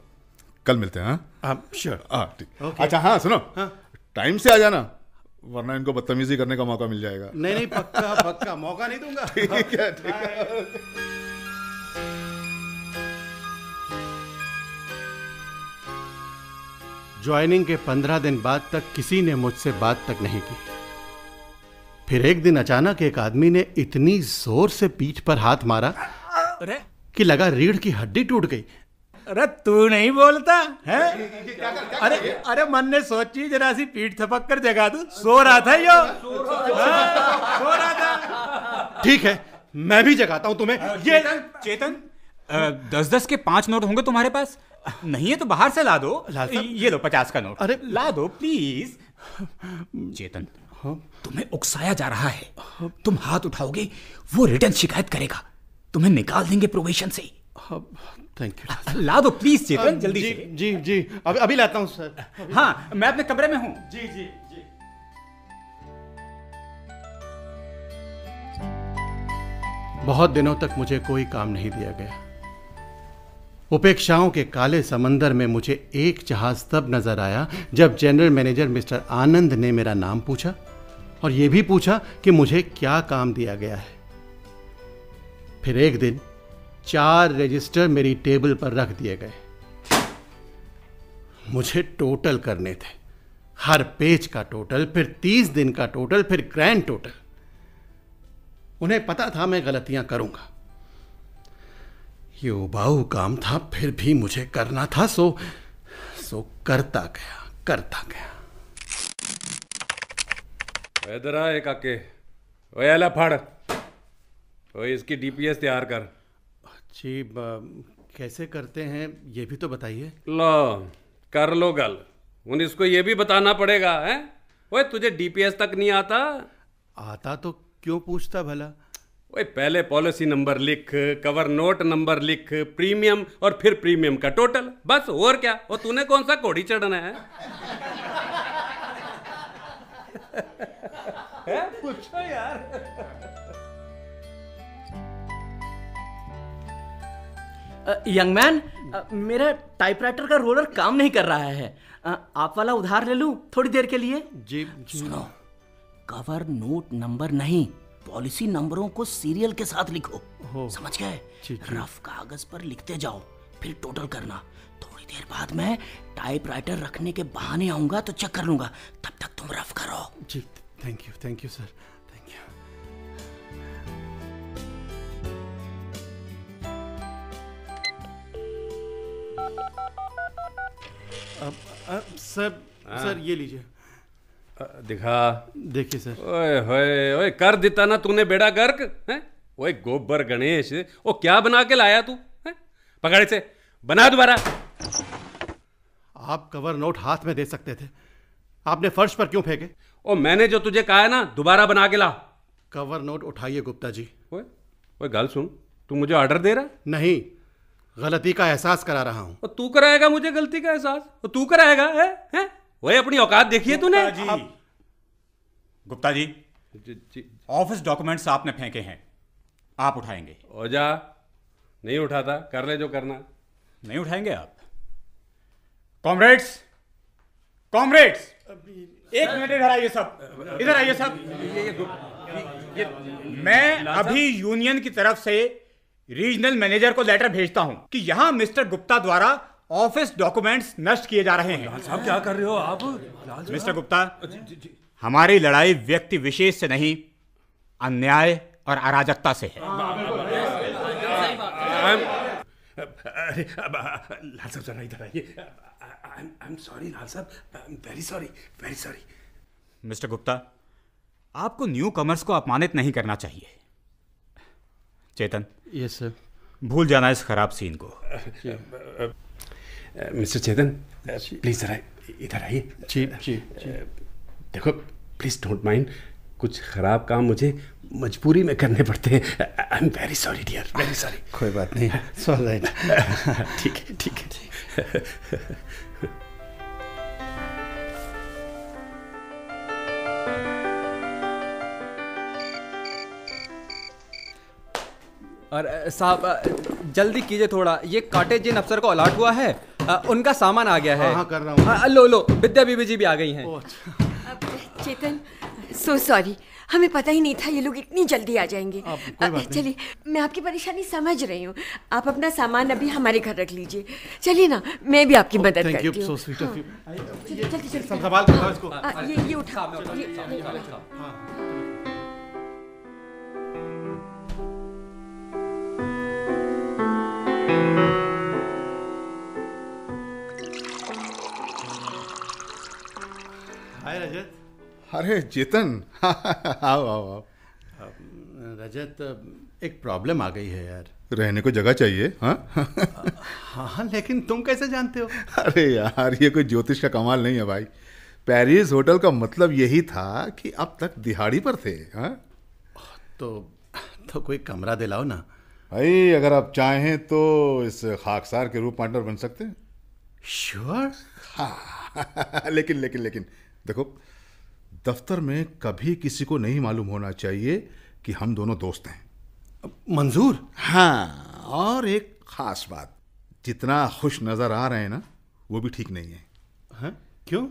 कल मिलते हैं। हाँ
श्योर।
ठीक। अच्छा हाँ सुनो, टाइम से आ जाना वरना इनको बदतमीजी करने का मौका मिल जाएगा।
नहीं पक्का मौका नहीं दूंगा।
ठीक है।
ज्वाइनिंग के 15 दिन बाद तक किसी ने मुझसे बात तक नहीं की। फिर एक दिन अचानक एक आदमी ने इतनी जोर से पीठ पर हाथ मारा कि लगा रीढ़ की हड्डी टूट गई।
अरे तू नहीं बोलता है? अरे मन ने सोची जरा सी पीठ थपक कर जगा दूं। सो रहा था यो, सो रहा था।
ठीक है, मैं भी जगाता हूं तुम्हें।
ये चेतन, 10-10 के 5 नोट होंगे तुम्हारे पास? नहीं है तो बाहर से ला दो। ये लो 50 का नोट।
अरे
ला दो प्लीज। चेतन, तुम्हें उकसाया जा रहा है। तुम हाथ उठाओगे वो रिटर्न शिकायत करेगा, तुम्हें निकाल देंगे प्रोबेशन से।
Thank you.
ला दो प्लीज चेतन, जल्दी से।
जी अभी लाता हूँ सर।
हाँ मैं अपने कमरे में हूँ।
जी। बहुत दिनों तक मुझे कोई काम नहीं दिया गया। उपेक्षाओं के काले समंदर में मुझे एक जहाज तब नजर आया जब जनरल मैनेजर मिस्टर आनंद ने मेरा नाम पूछा और यह भी पूछा कि मुझे क्या काम दिया गया है। फिर एक दिन 4 रजिस्टर मेरी टेबल पर रख दिए गए। मुझे टोटल करने थे, हर पेज का टोटल, फिर 30 दिन का टोटल, फिर ग्रैंड टोटल। उन्हें पता था मैं गलतियां करूंगा। ये उबाऊ काम था, फिर भी मुझे करना था, सो करता गया।
इधर आ काके, ओए आला फाड़, ओए इसकी डीपीएस तैयार कर।
जी कैसे करते हैं ये भी तो बताइए।
लो कर लो गल, उन इसको ये भी बताना पड़ेगा है। ओए तुझे डीपीएस तक नहीं आता?
आता तो क्यों पूछता भला?
ओए पहले पॉलिसी नंबर लिख, कवर नोट नंबर लिख, प्रीमियम और फिर प्रीमियम का टोटल, बस। और क्या? और तूने कौन सा घोड़ी चढ़ना है? पूछो यार।
यंग मैन, मेरा टाइपराइटर का रोलर काम नहीं कर रहा है। आप वाला उधार ले लूं थोड़ी देर के लिए?
जी।
सुनो, कवर नोट नंबर नहीं, पॉलिसी नंबरों को सीरियल के साथ लिखो, समझ गए? रफ कागज पर लिखते जाओ, फिर टोटल करना। थोड़ी देर बाद मैं टाइपराइटर रखने के बहाने आऊंगा तो चेक कर लूंगा, तब तक तुम रफ करो।
जी, thank you sir, thank you. Sir ये लीजिए।
दिखा।
देखिए सर।
ओए होए ओए, कर देता ना तूने बेड़ा गर्क हैं? ओए गोबर गणेश, वो क्या बना के लाया तू? पकड़ से बना दोबारा।
आप कवर नोट हाथ में दे सकते थे, आपने फर्श पर क्यों फेंके?
ओ मैंने जो तुझे कहा है ना, दोबारा बना के ला।
कवर नोट उठाइए गुप्ता जी।
ओए ओए गल सुन, तू मुझे ऑर्डर दे रहा?
नहीं, गलती का एहसास करा रहा हूं।
और तू कराएगा मुझे गलती का एहसास? और तू कराएगा? है? वही अपनी औकात देखिए तूने।
गुप्ता जी, ऑफिस डॉक्यूमेंट्स आपने फेंके हैं, आप उठाएंगे?
ओ जा, नहीं उठाता, कर ले जो करना।
नहीं उठाएंगे आप? कॉमरेड्स, एक मिनट इधर आइए सब, इधर आइए सब। मैं अभी यूनियन की तरफ से रीजनल मैनेजर को लेटर भेजता हूं कि यहां मिस्टर गुप्ता द्वारा ऑफिस डॉक्यूमेंट्स नष्ट किए जा रहे हैं।
लाल साहब क्या कर रहे हो आप?
मिस्टर गुप्ता, हमारी लड़ाई व्यक्ति विशेष से नहीं, अन्याय और अराजकता से है।
अरे लाल साहब जरा इधर आइए। आई एम सॉरी लाल साहब, वेरी सॉरी।
मिस्टर गुप्ता, आपको न्यू कमर्स को अपमानित नहीं करना चाहिए। चेतन।
Yes sir.
भूल जाना इस खराब सीन को।
मिस्टर चेतन, प्लीज जरा इधर आइए।
जी।
देखो प्लीज डोंट माइंड, कुछ खराब काम मुझे मजबूरी में करने पड़ते हैं। I am very sorry dear, very sorry.
कोई बात नहीं, सॉरी राइट।
ठीक है।
और साहब जल्दी कीजिए थोड़ा, ये कॉटेज जिन अफसर को अलॉट हुआ है, उनका सामान आ गया है।
हाँ कर रहा हूँ।
लो विद्या बीबी जी भी आ गई हैं।
चेतन, सो सॉरी, हमें पता ही नहीं था ये लोग इतनी जल्दी आ जाएंगे। चलिए, मैं आपकी परेशानी समझ रही हूँ, आप अपना सामान अभी हमारे घर रख लीजिए। चलिए ना, मैं भी आपकी मदद करती हूँ।
Thank you, so sweet of you.
जल्दी
संभाल के लाओ इसको।
ये उठा।
हाय रजत।
अरे चेतन, आओ।
रजत, एक प्रॉब्लम आ गई है यार।
रहने को जगह चाहिए।
हाँ, लेकिन तुम कैसे जानते हो?
अरे यार, ये कोई ज्योतिष का कमाल नहीं है भाई। पेरिस होटल का मतलब यही था कि अब तक दिहाड़ी पर थे।
तो कोई कमरा दिलाओ ना
भाई। अगर आप चाहें तो इस खाकसार के रूप पार्टनर बन सकते हैं।
श्योर?
हाँ। लेकिन देखो, दफ्तर में कभी किसी को नहीं मालूम होना चाहिए कि हम दोनों दोस्त हैं।
मंजूर?
हाँ, और एक खास बात, जितना खुश नजर आ रहे हैं ना, वो भी ठीक नहीं है।
हाँ? क्यों?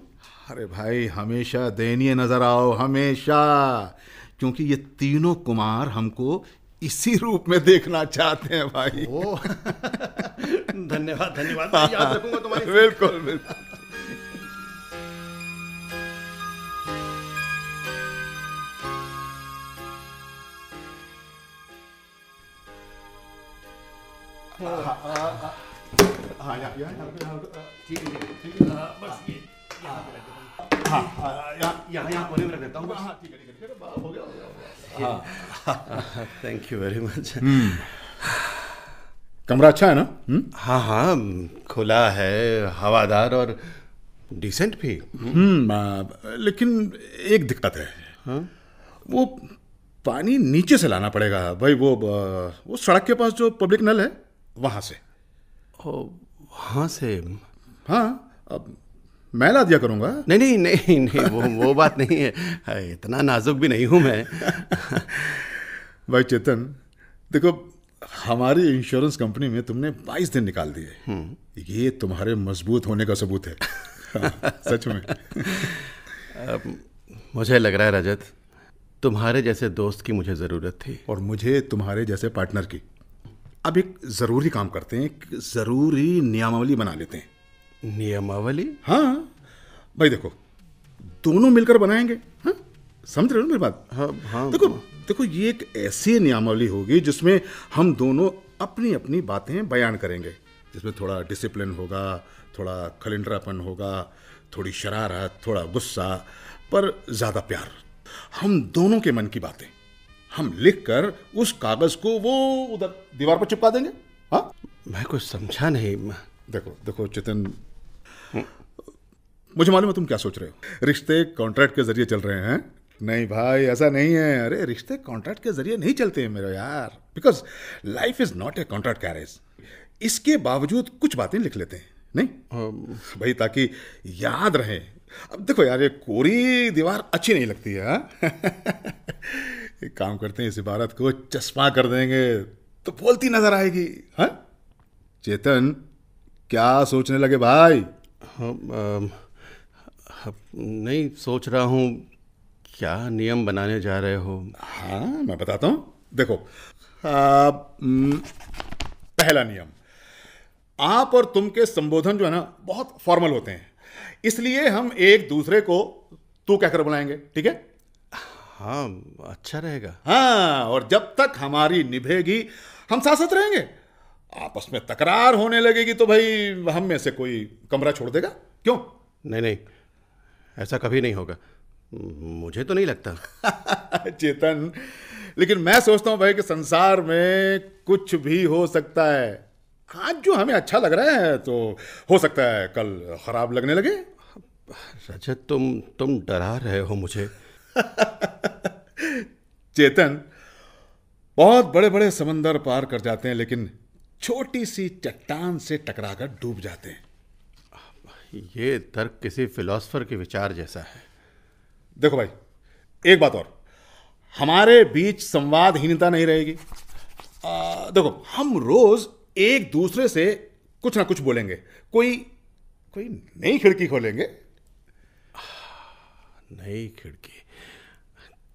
अरे भाई, हमेशा दयनीय नजर आओ, हमेशा, क्योंकि ये तीनों कुमार हमको इसी रूप में देखना चाहते हैं भाई।
धन्यवाद, याद रखूंगा तुम्हारी।
बिल्कुल।
यहाँ कोने में रख देता हूँ। Thank you very much.
कमरा अच्छा है ना?
हाँ, खुला है, हवादार और डिसेंट भी।
लेकिन एक दिक्कत है। वो पानी नीचे से लाना पड़ेगा भाई, वो सड़क के पास जो पब्लिक नल है वहां से।
वहां से?
हाँ, अब मैं ला दिया करूंगा।
नहीं नहीं नहीं नहीं, वो बात नहीं है, इतना नाजुक भी नहीं हूं मैं।
भाई चेतन, देखो हमारी इंश्योरेंस कंपनी में तुमने 22 दिन निकाल दिए, ये तुम्हारे मजबूत होने का सबूत है। सच में।
मुझे लग रहा है रजत, तुम्हारे जैसे दोस्त की मुझे ज़रूरत थी।
और मुझे तुम्हारे जैसे पार्टनर की। अब एक ज़रूरी काम करते हैं, एक ज़रूरी नियमावली बना लेते हैं।
नियमावली?
हाँ भाई, देखो दोनों मिलकर बनाएंगे। हाँ, समझ रहे हो मेरी बात?
हाँ।
देखो ये एक ऐसी नियमावली होगी जिसमें हम दोनों अपनी अपनी बातें बयान करेंगे, जिसमें थोड़ा डिसिप्लिन होगा, थोड़ा खलिंडरापन होगा, थोड़ी शरारत, थोड़ा गुस्सा, पर ज़्यादा प्यार। हम दोनों के मन की बातें हम लिखकर उस कागज को वो उधर दीवार पर चिपका देंगे। हाँ,
मैं कुछ समझा नहीं।
देखो चेतन, मुझे मालूम है तुम क्या सोच रहे हो, रिश्ते कॉन्ट्रैक्ट के जरिए चल रहे हैं। नहीं भाई, ऐसा नहीं है। अरे रिश्ते कॉन्ट्रैक्ट के जरिए नहीं चलते हैं मेरे यार, because life is not a contract carriage. इसके बावजूद कुछ बातें लिख लेते हैं, नहीं भाई, ताकि याद रहे। अब देखो यार, ये कोरी दीवार अच्छी नहीं लगती है। एक काम करते हैं, इस इबारत को चश्मा कर देंगे तो बोलती नजर आएगी। हाँ चेतन, क्या सोचने लगे भाई?
नहीं, सोच रहा हूँ क्या नियम बनाने जा रहे हो।
हाँ, मैं बताता हूँ। देखो, पहला नियम, आप और तुम के संबोधन जो है ना बहुत फॉर्मल होते हैं, इसलिए हम एक दूसरे को तू कहकर बुलाएंगे, ठीक है?
हाँ, अच्छा रहेगा।
हाँ, और जब तक हमारी निभेगी हम साथ साथ रहेंगे। आपस में तकरार होने लगेगी तो भाई हम में से कोई कमरा छोड़ देगा। क्यों?
नहीं, ऐसा कभी नहीं होगा, मुझे तो नहीं लगता।
चेतन, लेकिन मैं सोचता हूं भाई कि संसार में कुछ भी हो सकता है। आज जो हमें अच्छा लग रहा है तो हो सकता है कल खराब लगने लगे।
रजत, तुम डरा रहे हो मुझे।
चेतन, बहुत बड़े बड़े समंदर पार कर जाते हैं, लेकिन छोटी सी चट्टान से टकराकर डूब जाते हैं।
ये तर्क किसी फिलोसफर के विचार जैसा है।
देखो भाई, एक बात और, हमारे बीच संवादहीनता नहीं रहेगी। देखो, हम रोज एक दूसरे से कुछ ना कुछ बोलेंगे, कोई नई खिड़की खोलेंगे।
नई खिड़की?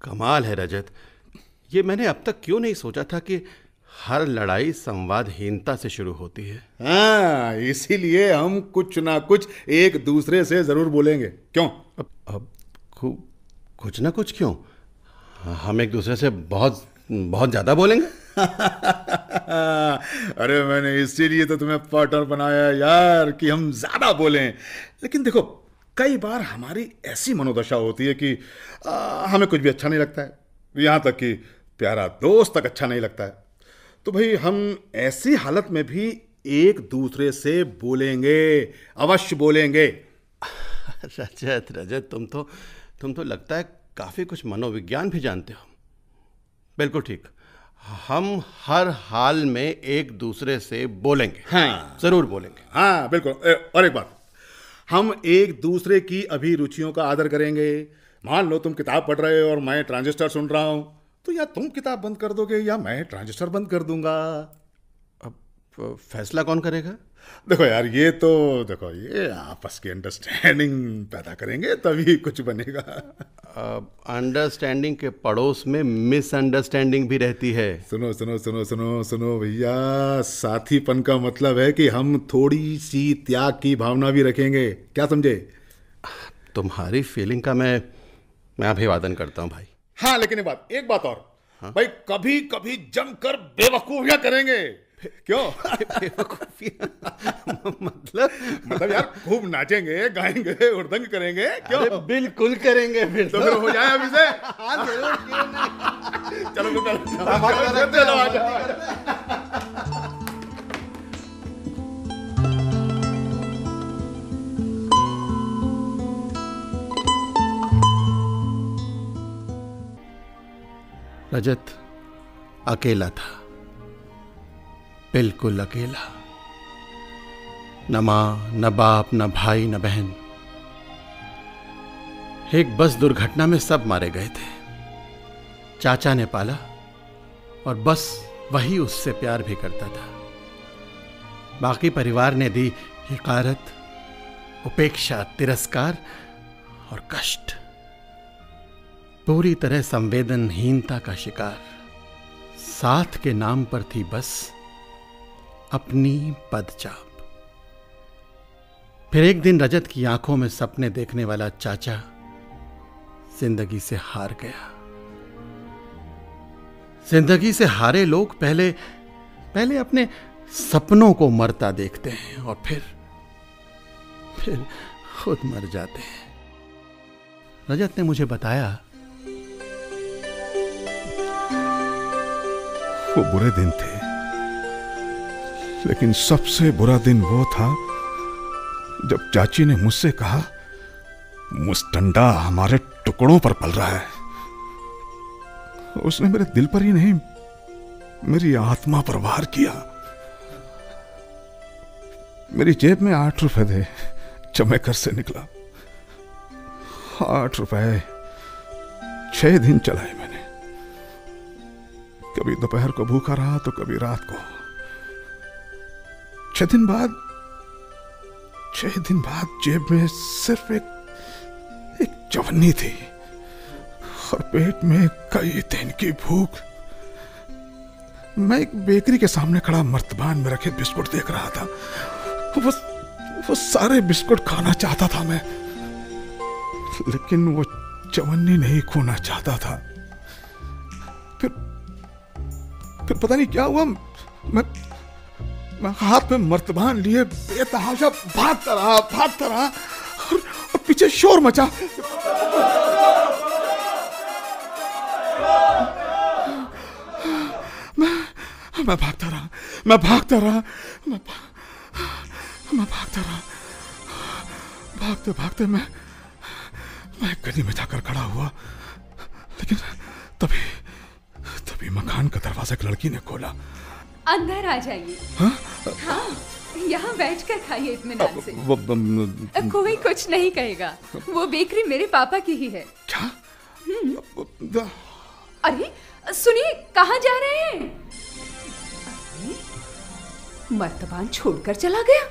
कमाल है रजत, ये मैंने अब तक क्यों नहीं सोचा था कि हर लड़ाई संवादहीनता से शुरू होती है।
हाँ, इसीलिए हम कुछ ना कुछ एक दूसरे से जरूर बोलेंगे। क्यों?
अब कुछ ना कुछ क्यों? हम एक दूसरे से बहुत बहुत ज्यादा बोलेंगे।
अरे मैंने इसीलिए तो तुम्हें पार्टनर बनाया यार, कि हम ज्यादा बोलें। लेकिन देखो, कई बार हमारी ऐसी मनोदशा होती है कि हमें कुछ भी अच्छा नहीं लगता है, यहां तक कि प्यारा दोस्त तक अच्छा नहीं लगता है। तो भाई हम ऐसी हालत में भी एक दूसरे से बोलेंगे, अवश्य बोलेंगे।
रजत, तुम तो लगता है काफी कुछ मनोविज्ञान भी जानते हो। बिल्कुल ठीक, हम हर हाल में एक दूसरे से बोलेंगे।
हाँ,
जरूर बोलेंगे।
हाँ बिल्कुल। और एक बात, हम एक दूसरे की अभिरुचियों का आदर करेंगे। मान लो तुम किताब पढ़ रहे हो और मैं ट्रांजिस्टर सुन रहा हूं, तो या तुम किताब बंद कर दोगे या मैं ट्रांजिस्टर बंद कर दूंगा।
अब फैसला कौन करेगा?
देखो यार, ये आपस की अंडरस्टैंडिंग पैदा करेंगे तभी कुछ बनेगा।
अंडरस्टैंडिंग के पड़ोस में मिसअंडरस्टैंडिंग भी रहती है।
सुनो सुनो सुनो सुनो सुनो भैया, साथीपन का मतलब है कि हम थोड़ी सी त्याग की भावना भी रखेंगे। क्या समझे?
तुम्हारी फीलिंग का मैं अभिवादन करता हूं भाई।
हाँ, लेकिन एक बात और। हाँ? भाई कभी कभी जमकर बेवकूफियां करेंगे। क्यों? मतलब यार, खूब नाचेंगे, गाएंगे, उर्दंग करेंगे। क्यों?
बिल्कुल करेंगे। फिर
तो फिर हो जाए अभी से। हाँ जरूर, क्यों नहीं। चलो
रजत अकेला था, बिल्कुल अकेला। न मां, न बाप, न भाई, न बहन। एक बस दुर्घटना में सब मारे गए थे। चाचा ने पाला और बस वही उससे प्यार भी करता था। बाकी परिवार ने दी हिकारत, उपेक्षा, तिरस्कार और कष्ट। पूरी तरह संवेदनहीनता का शिकार। साथ के नाम पर थी बस अपनी पदचाप। फिर एक दिन रजत की आंखों में सपने देखने वाला चाचा जिंदगी से हार गया। जिंदगी से हारे लोग पहले अपने सपनों को मरता देखते हैं और फिर खुद मर जाते हैं। रजत ने मुझे बताया,
वो बुरे दिन थे, लेकिन सबसे बुरा दिन वो था जब चाची ने मुझसे कहा, मुस्टंडा हमारे टुकड़ों पर पल रहा है। उसने मेरे दिल पर ही नहीं, मेरी आत्मा पर वार किया। मेरी जेब में 8 रुपए थे जब मैं घर से निकला। 8 रुपए 6 दिन चलाए मैंने। कभी दोपहर को भूखा रहा तो कभी रात को। 6 दिन बाद जेब में सिर्फ एक चवन्नी थी और पेट में कई दिन की भूख। मैं एक बेकरी के सामने खड़ा मर्तबान में रखे बिस्कुट देख रहा था। वो सारे बिस्कुट खाना चाहता था मैं, लेकिन वो चवन्नी नहीं खोना चाहता था। फिर पता नहीं क्या हुआ, मैं हाथ में मर्तबान लिए बेतहाशा भागता रहा और पीछे शोर मचा। मैं भागता रहा। भागते मैं गली में जाकर खड़ा हुआ, लेकिन तभी मकान का दरवाजा एक लड़की ने खोला।
अंदर आ जाइए। हाँ, यहाँ बैठकर खाइए इत्मीनान से। कोई कुछ नहीं कहेगा। वो बेकरी मेरे पापा की ही है।
क्या?
अरे सुनिए, कहाँ जा रहे हैं? मर्तबान छोड़कर चला गया।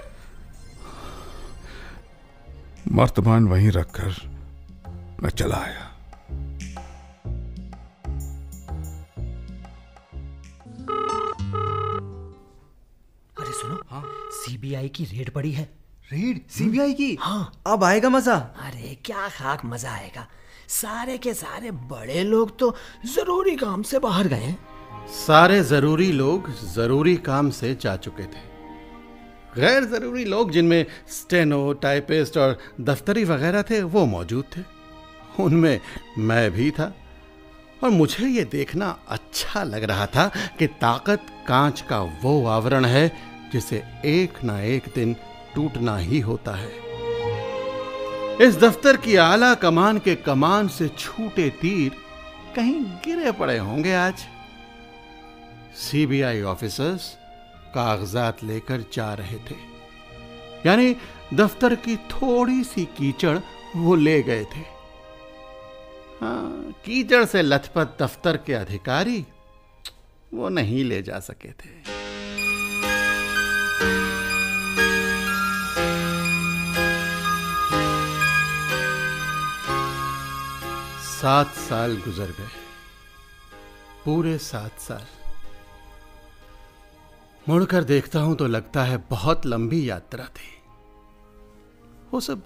मर्तबान वहीं रखकर मैं चला आया।
अरे सुनो, हाँ, सीबीआई की रेड पड़ी है।
रेड सीबीआई की?
हाँ,
अब आएगा मजा।
अरे क्या खाक मजा आएगा। सारे के सारे बड़े लोग तो जरूरी काम से बाहर गए।
सारे जरूरी लोग जरूरी काम से जा चुके थे। गैर जरूरी लोग, जिनमें स्टेनो, टाइपिस्ट और दफ्तरी वगैरह थे, वो मौजूद थे। उनमें मैं भी था और मुझे ये देखना अच्छा लग रहा था कि ताकत कांच का वो आवरण है जिसे एक ना एक दिन टूटना ही होता है। इस दफ्तर की आला कमान के कमान से छूटे तीर कहीं गिरे पड़े होंगे आज। सीबीआई ऑफिसर्स कागजात लेकर जा रहे थे, यानी दफ्तर की थोड़ी सी कीचड़ वो ले गए थे। हाँ, कीचड़ से लथपथ दफ्तर के अधिकारी वो नहीं ले जा सके थे। 7 साल गुजर गए, पूरे 7 साल। मुड़कर देखता हूं तो लगता है बहुत लंबी यात्रा थी। वो सब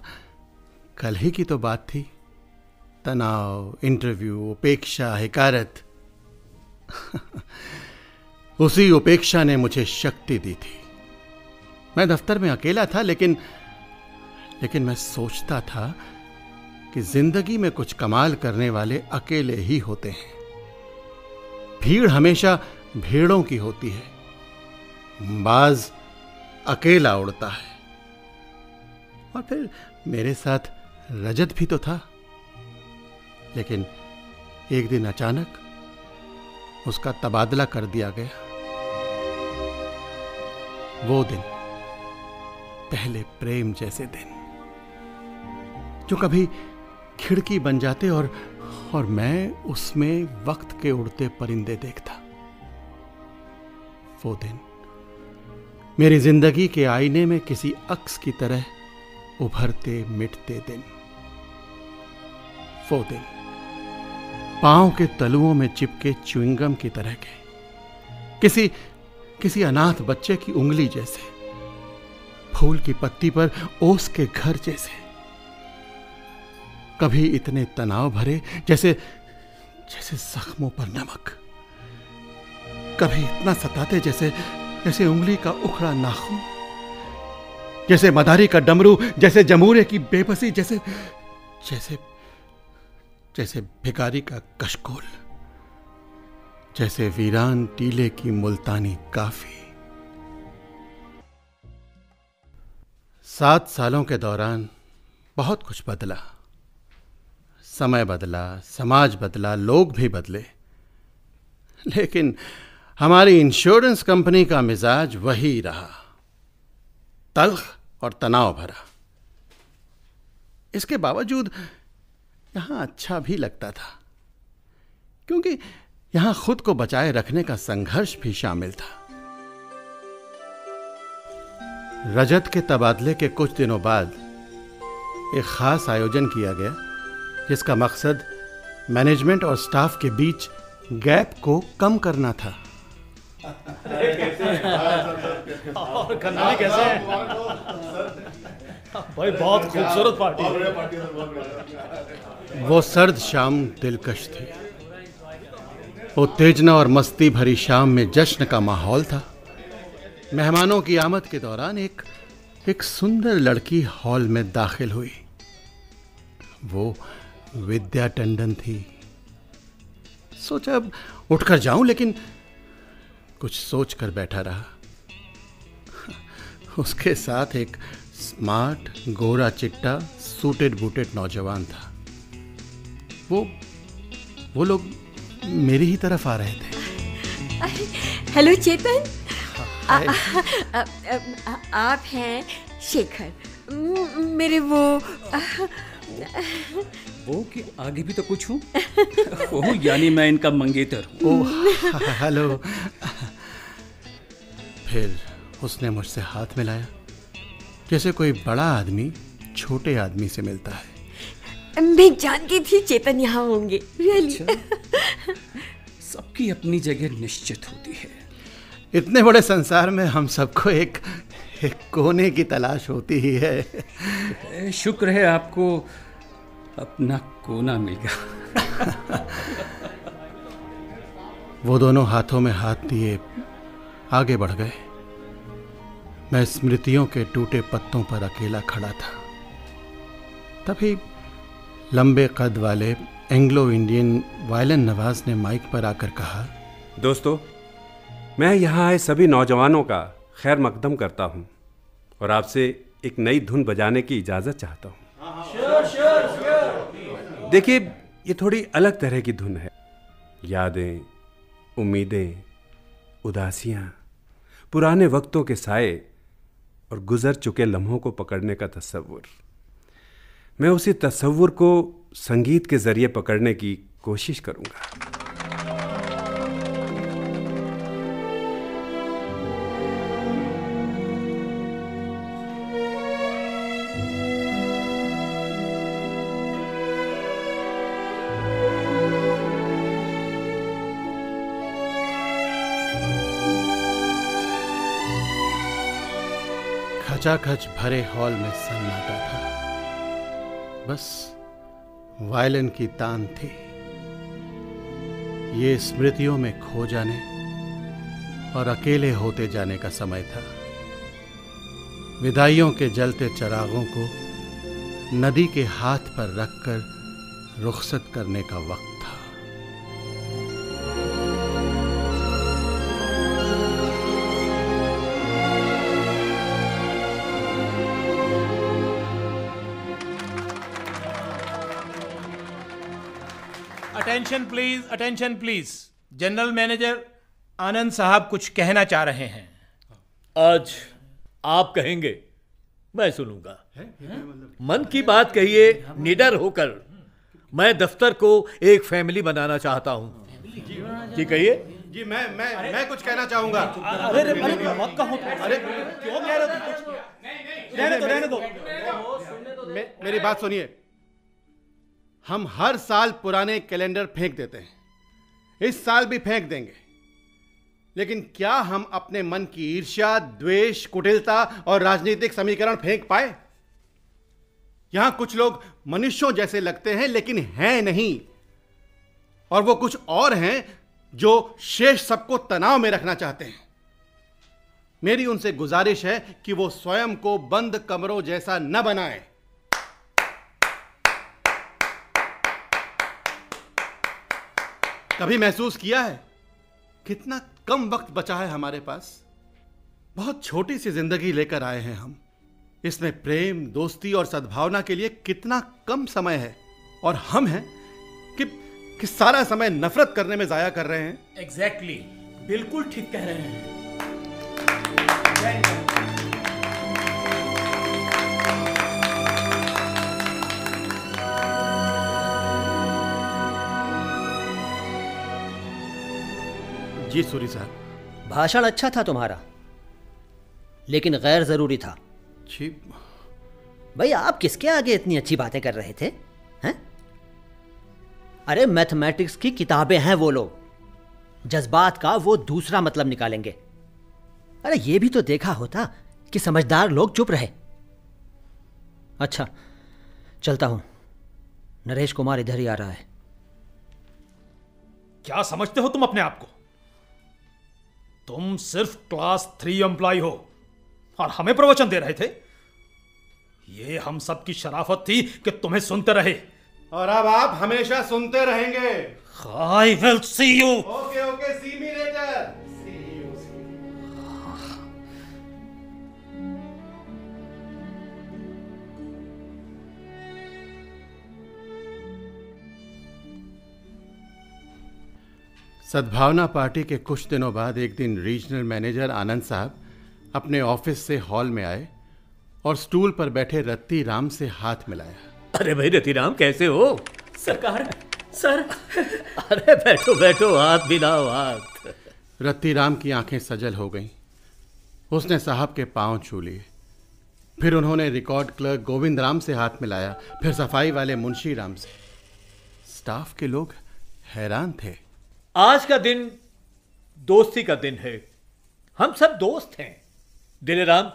कल ही की तो बात थी। तनाव, इंटरव्यू, उपेक्षा, हिकारत। उसी उपेक्षा ने मुझे शक्ति दी थी। मैं दफ्तर में अकेला था, लेकिन मैं सोचता था कि जिंदगी में कुछ कमाल करने वाले अकेले ही होते हैं। भीड़ हमेशा भेड़ों की होती है, बाज अकेला उड़ता है। और फिर मेरे साथ रजत भी तो था। लेकिन एक दिन अचानक उसका तबादला कर दिया गया। वो दिन, पहले प्रेम जैसे दिन, जो कभी खिड़की बन जाते और मैं उसमें वक्त के उड़ते परिंदे देखता। वो दिन मेरी जिंदगी के आईने में किसी अक्स की तरह उभरते मिटते दिन। वो दिन पांव के तलुओं में चिपके च्युइंगम की तरह के, किसी अनाथ बच्चे की उंगली जैसे, फूल की पत्ती पर ओस के घर जैसे, कभी इतने तनाव भरे जैसे जख्मों पर नमक, कभी इतना सताते जैसे उंगली का उखड़ा नाखून, जैसे मदारी का डमरू, जैसे जमूरे की बेबसी, जैसे भिखारी का कशकोल, जैसे वीरान टीले की मुल्तानी काफी। 7 सालों के दौरान बहुत कुछ बदला। समय बदला, समाज बदला, लोग भी बदले, लेकिन हमारी इंश्योरेंस कंपनी का मिजाज वही रहा, तल्ख और तनाव भरा। इसके बावजूद यहां अच्छा भी लगता था, क्योंकि यहां खुद को बचाए रखने का संघर्ष भी शामिल था। रजत के तबादले के कुछ दिनों बाद एक खास आयोजन किया गया, जिसका मकसद मैनेजमेंट और स्टाफ के बीच गैप को कम करना था।
और कन्हैया कैसे हैं? भाई बहुत खूबसूरत पार्टी है।
वो सर्द शाम दिलकश थी। उत्तेजना और मस्ती भरी शाम में जश्न का माहौल था। मेहमानों की आमद के दौरान एक सुंदर लड़की हॉल में दाखिल हुई। वो विद्या टंडन थी। सोचा अब उठकर जाऊं, लेकिन कुछ सोच कर बैठा रहा। उसके साथ एक स्मार्ट, गोरा चिट्टा, सूटेड बूटेड नौजवान था। वो लोग मेरी ही तरफ आ रहे थे।
हेलो चेतन, आप हैं शेखर, मेरे वो
कि आगे भी तो कुछ हूँ। ओह, यानी मैं इनका मंगेतर हूँ।
ओह, हेलो। फिर उसने मुझसे हाथ मिलाया, जैसे कोई बड़ा आदमी छोटे आदमी से मिलता है।
मैं जानती थी चेतन यहाँ होंगे, रियली।
सबकी अपनी जगह निश्चित होती है।
इतने बड़े संसार में हम सबको एक कोने की तलाश होती ही है।
शुक्र है आपको अपना कोना मिल गया।
वो दोनों हाथों में हाथ दिए आगे बढ़ गए। मैं स्मृतियों के टूटे पत्तों पर अकेला खड़ा था। तभी लंबे कद वाले एंग्लो इंडियन वायलिन नवाज ने माइक पर आकर कहा,
दोस्तों, मैं यहाँ आए सभी नौजवानों का खैर मकदम करता हूँ और आपसे एक नई धुन बजाने की इजाज़त चाहता हूँ। देखिए, ये थोड़ी अलग तरह की धुन है। यादें, उम्मीदें, उदासियाँ, पुराने वक्तों के साए और गुजर चुके लम्हों को पकड़ने का तस्वुर। मैं उसी तस्वुर को संगीत के जरिए पकड़ने की कोशिश करूँगा।
खचाखच भरे हॉल में सन्नाटा था। बस वायलिन की तान थी। ये स्मृतियों में खो जाने और अकेले होते जाने का समय था। विदाइयों के जलते चरागों को नदी के हाथ पर रखकर रुखसत करने का वक्त था।
Attention please, attention please. General manager Anand साहब कुछ कहना चाह रहे हैं।
आज आप कहेंगे, मैं सुनूंगा। मन की बात कहिए निडर होकर। मैं दफ्तर को एक फैमिली बनाना चाहता हूं। जी कहिए।
जी मैं कुछ कहना चाहूंगा।
अरे मत कहो।
अरे क्यों कह रहे हो कुछ? रहने दो। मेरी बात सुनिए। हम हर साल पुराने कैलेंडर फेंक देते हैं, इस साल भी फेंक देंगे, लेकिन क्या हम अपने मन की ईर्ष्या, द्वेष, कुटिलता और राजनीतिक समीकरण फेंक पाए? यहां कुछ लोग मनुष्यों जैसे लगते हैं लेकिन हैं नहीं, और वो कुछ और हैं जो शेष सबको तनाव में रखना चाहते हैं। मेरी उनसे गुजारिश है कि वो स्वयं को बंद कमरों जैसा न बनाएं। कभी महसूस किया है कितना कम वक्त बचा है हमारे पास? बहुत छोटी सी जिंदगी लेकर आए हैं हम। इसमें प्रेम, दोस्ती और सद्भावना के लिए कितना कम समय है, और हम हैं कि सारा समय नफरत करने में जाया कर रहे हैं।
एग्जैक्टली, बिल्कुल ठीक कह रहे हैं।
जी सूरी साहब।
भाषण अच्छा था तुम्हारा, लेकिन गैर जरूरी था।
जी
भाई, आप किसके आगे इतनी अच्छी बातें कर रहे थे? हैं? अरे मैथमेटिक्स की किताबें हैं वो लोग, जज्बात का वो दूसरा मतलब निकालेंगे। अरे ये भी तो देखा होता कि समझदार लोग चुप रहे। अच्छा, चलता हूं। नरेश कुमार इधर ही आ रहा है।
क्या समझते हो तुम अपने आप को? तुम सिर्फ क्लास 3 एम्प्लॉय हो और हमें प्रवचन दे रहे थे। ये हम सब की शराफत थी कि तुम्हें सुनते रहे,
और अब आप हमेशा सुनते रहेंगे।
I will see you.
Okay, see me later. सद्भावना पार्टी के कुछ दिनों बाद एक दिन रीजनल मैनेजर आनंद साहब अपने ऑफिस से हॉल में आए और स्टूल पर बैठे रत्ती राम से हाथ मिलाया।
अरे भाई रत्ती राम, कैसे हो?
सरकार, सर।
अरे बैठो बैठो, हाथ मिलाओ हाथ।
रत्ती राम की आंखें सजल हो गईं। उसने साहब के पांव छू लिए। फिर उन्होंने रिकॉर्ड क्लर्क गोविंद राम से हाथ मिलाया, फिर सफाई वाले मुंशी राम से। स्टाफ के लोग हैरान थे।
आज का दिन दोस्ती का दिन है। हम सब दोस्त हैं। दिलेराम,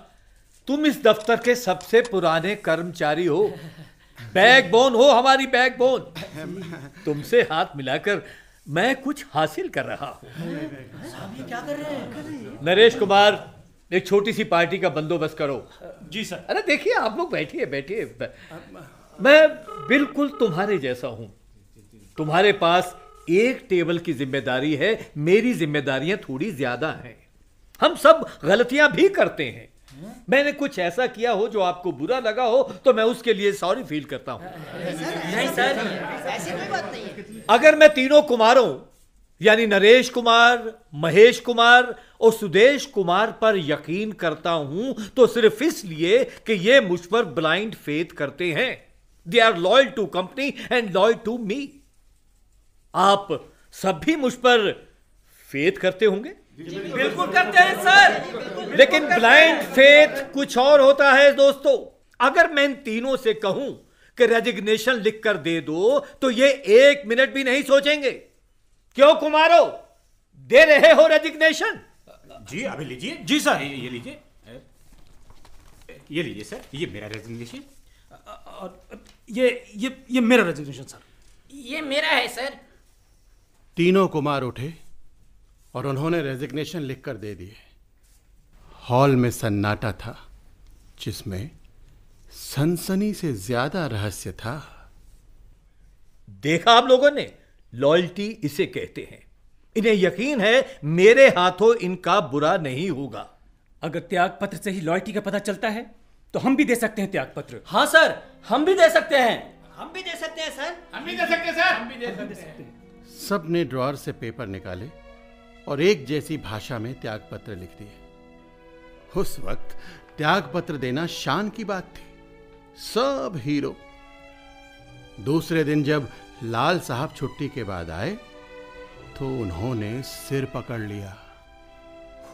तुम इस दफ्तर के सबसे पुराने कर्मचारी हो, बैकबोन हो, हमारी बैकबोन। तुमसे हाथ मिलाकर मैं कुछ हासिल कर रहा हूं।
साहब ये क्या कर रहे हैं?
नरेश कुमार, एक छोटी सी पार्टी का बंदोबस्त करो।
जी सर।
अरे देखिए, आप लोग बैठिए बैठिए। मैं बिल्कुल तुम्हारे जैसा हूं। तुम्हारे पास एक टेबल की जिम्मेदारी है, मेरी जिम्मेदारियां थोड़ी ज्यादा हैं। हम सब गलतियां भी करते हैं। मैंने कुछ ऐसा किया हो जो आपको बुरा लगा हो तो मैं उसके लिए सॉरी फील करता हूं।
नहीं सर,
ऐसी कोई बात नहीं है।
अगर मैं तीनों कुमारों यानी नरेश कुमार, महेश कुमार और सुदेश कुमार पर यकीन करता हूं तो सिर्फ इसलिए कि ये मुझ पर ब्लाइंड फेथ करते हैं। They are loyal to company and loyal to me. आप सब भी मुझ पर फेथ करते होंगे?
बिल्कुल करते हैं सर।
लेकिन ब्लाइंड फेथ कुछ और होता है दोस्तों। अगर मैं इन तीनों से कहूं कि रेजिग्नेशन लिख कर दे दो तो ये एक मिनट भी नहीं सोचेंगे। क्यों कुमारो, दे रहे हो रेजिग्नेशन?
जी अभी लीजिए। जी सर, ये लीजिए, ये लीजिए सर, ये मेरा रेजिग्नेशन। और ये मेरा रेजिग्नेशन सर।
ये मेरा है सर।
तीनों कुमार उठे और उन्होंने रेजिग्नेशन लिखकर दे दिए। हॉल में सन्नाटा था, जिसमें सनसनी से ज्यादा रहस्य था।
देखा आप लोगों ने, लॉयल्टी इसे कहते हैं। इन्हें यकीन है मेरे हाथों इनका बुरा नहीं होगा।
अगर त्याग पत्र से ही लॉयल्टी का पता चलता है तो हम भी दे सकते हैं त्याग पत्र।
हाँ सर, हम भी दे सकते हैं।
हम भी दे सकते हैं सर।
हम भी दे सकते हैं सर। हम भी दे सकते हैं।
सब ने ड्रॉअर से पेपर निकाले और एक जैसी भाषा में त्यागपत्र लिख दिए। उस वक्त त्यागपत्र देना शान की बात थी, सब हीरो। दूसरे दिन जब लाल साहब छुट्टी के बाद आए तो उन्होंने सिर पकड़ लिया।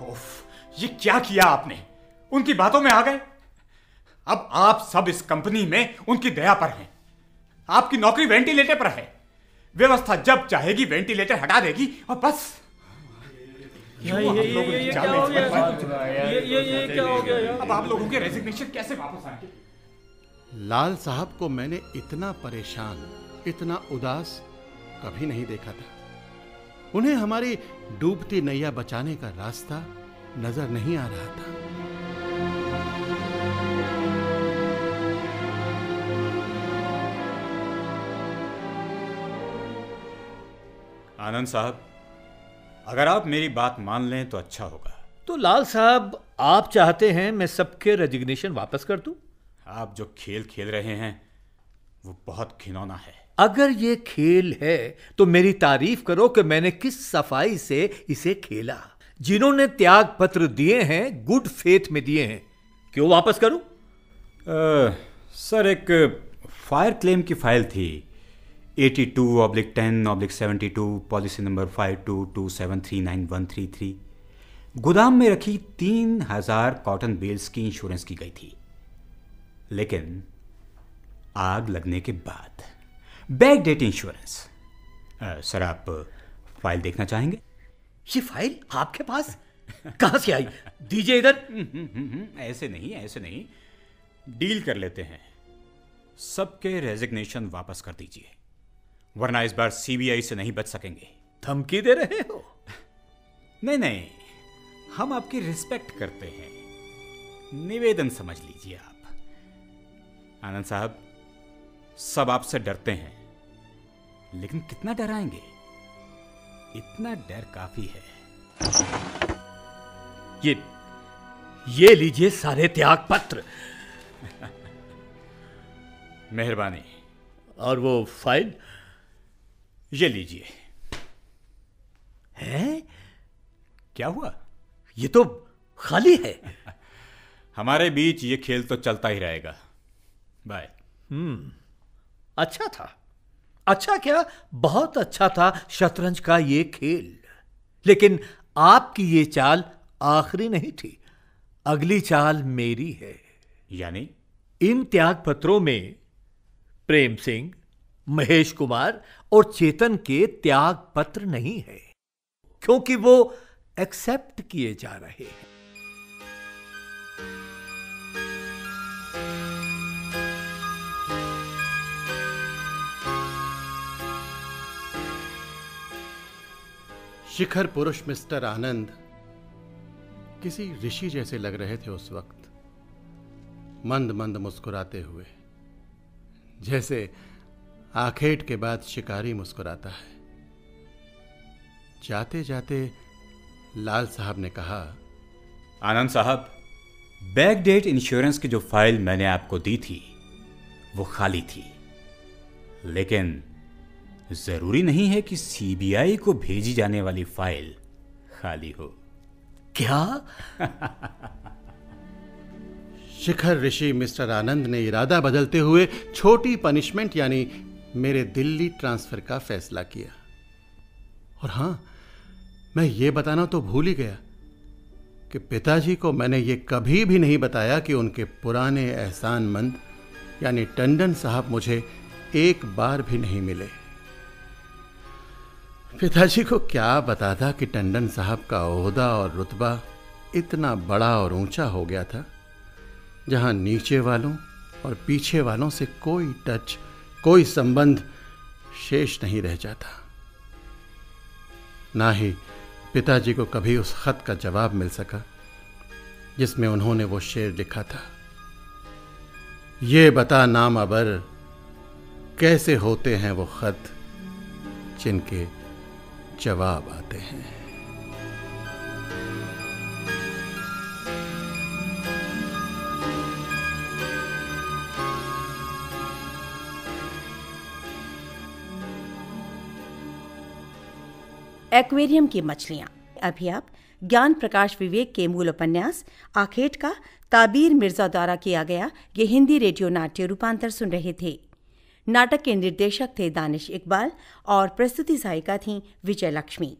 उफ, ये क्या किया आपने? उनकी बातों में आ गए। अब आप सब इस कंपनी में उनकी दया पर हैं। आपकी नौकरी वेंटिलेटर पर है। व्यवस्था जब चाहेगी वेंटिलेटर हटा देगी और बस।
ये क्या हो गया?
अब आप लोगों के रेजिग्नेशन कैसे वापस आएंगे?
लाल साहब को मैंने इतना परेशान, इतना उदास कभी नहीं देखा था। उन्हें हमारी डूबती नैया बचाने का रास्ता नजर नहीं आ रहा था।
आनंद साहब, अगर आप मेरी बात मान लें तो अच्छा होगा।
तो लाल साहब, आप चाहते हैं मैं सबके रेजिग्नेशन वापस कर दूं?
आप जो खेल खेल रहे हैं वो बहुत घिनौना है।
अगर ये खेल है तो मेरी तारीफ करो कि मैंने किस सफाई से इसे खेला। जिन्होंने त्याग पत्र दिए हैं गुड फेथ में दिए हैं। क्यों वापस करूं?
सर, एक फायर क्लेम की फाइल थी 82/10/72 पॉलिसी नंबर 5227399133 गोदाम में रखी 3000 कॉटन बेल्स की इंश्योरेंस की गई थी। लेकिन आग लगने के बाद बैक डेट इंश्योरेंस। सर, आप फाइल देखना चाहेंगे?
ये फाइल आपके पास कहां से आई? दीजिए इधर।
ऐसे नहीं, डील कर लेते हैं। सबके रेजिग्नेशन वापस कर दीजिए, वरना इस बार सीबीआई से नहीं बच सकेंगे।
धमकी दे रहे हो?
नहीं, हम आपकी रिस्पेक्ट करते हैं। निवेदन समझ लीजिए आप। आनंद साहब, सब आपसे डरते हैं, लेकिन कितना डराएंगे? इतना डर काफी है।
ये लीजिए सारे त्याग पत्र।
मेहरबानी।
और वो फाइल?
ये लीजिए।
है?
क्या हुआ?
ये तो खाली है।
हमारे बीच ये खेल तो चलता ही रहेगा। बाय।
अच्छा था। अच्छा क्या, बहुत अच्छा था शतरंज का ये खेल। लेकिन आपकी ये चाल आखिरी नहीं थी। अगली चाल मेरी है।
यानी?
इन त्याग पत्रों में प्रेम सिंह, महेश कुमार और चेतन के त्याग पत्र नहीं है, क्योंकि वो एक्सेप्ट किए जा रहे हैं।
शिखर पुरुष मिस्टर आनंद किसी ऋषि जैसे लग रहे थे उस वक्त, मंद मंद मुस्कुराते हुए, जैसे आखेट के बाद शिकारी मुस्कुराता है। जाते जाते लाल साहब ने कहा,
आनंद साहब, बैक डेट इंश्योरेंस की जो फाइल मैंने आपको दी थी वो खाली थी, लेकिन जरूरी नहीं है कि सीबीआई को भेजी जाने वाली फाइल खाली हो।
क्या?
शिखर ऋषि मिस्टर आनंद ने इरादा बदलते हुए छोटी पनिशमेंट यानी मेरे दिल्ली ट्रांसफर का फैसला किया। और हां, मैं ये बताना तो भूल ही गया कि पिताजी को मैंने ये कभी भी नहीं बताया कि उनके पुराने एहसानमंद यानी टंडन साहब मुझे एक बार भी नहीं मिले। पिताजी को क्या बताता कि टंडन साहब का ओहदा और रुतबा इतना बड़ा और ऊंचा हो गया था, जहां नीचे वालों और पीछे वालों से कोई टच, कोई संबंध शेष नहीं रह जाता। ना ही पिताजी को कभी उस खत का जवाब मिल सका जिसमें उन्होंने वो शेर लिखा था, ये बता नाम अबर कैसे होते हैं वो खत जिनके जवाब आते हैं।
एक्वेरियम की मछलियां। अभी आप ज्ञान प्रकाश विवेक के मूल उपन्यास आखेट का ताबीर मिर्जा द्वारा किया गया ये हिंदी रेडियो नाट्य रूपांतर सुन रहे थे। नाटक के निर्देशक थे दानिश इकबाल और प्रस्तुति सहायिका थीं विजय लक्ष्मी।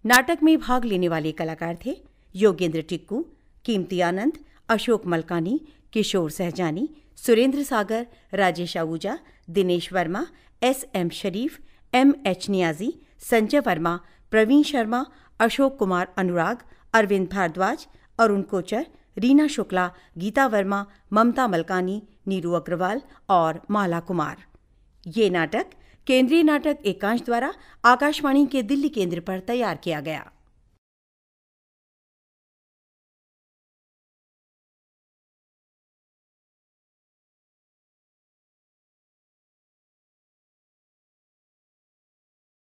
नाटक में भाग लेने वाले कलाकार थे योगेंद्र टिक्कू, कीमती आनंद, अशोक मलकानी, किशोर सहजानी, सुरेंद्र सागर, राजेश आहूजा, दिनेश वर्मा, S.M. शरीफ, M.H. नियाजी, संजय वर्मा, प्रवीण शर्मा, अशोक कुमार अनुराग, अरविंद भारद्वाज, अरुण कोचर, रीना शुक्ला, गीता वर्मा, ममता मलकानी, नीरू अग्रवाल और माला कुमार। ये नाटक केंद्रीय नाटक एकांश द्वारा आकाशवाणी के दिल्ली केंद्र पर तैयार किया गया।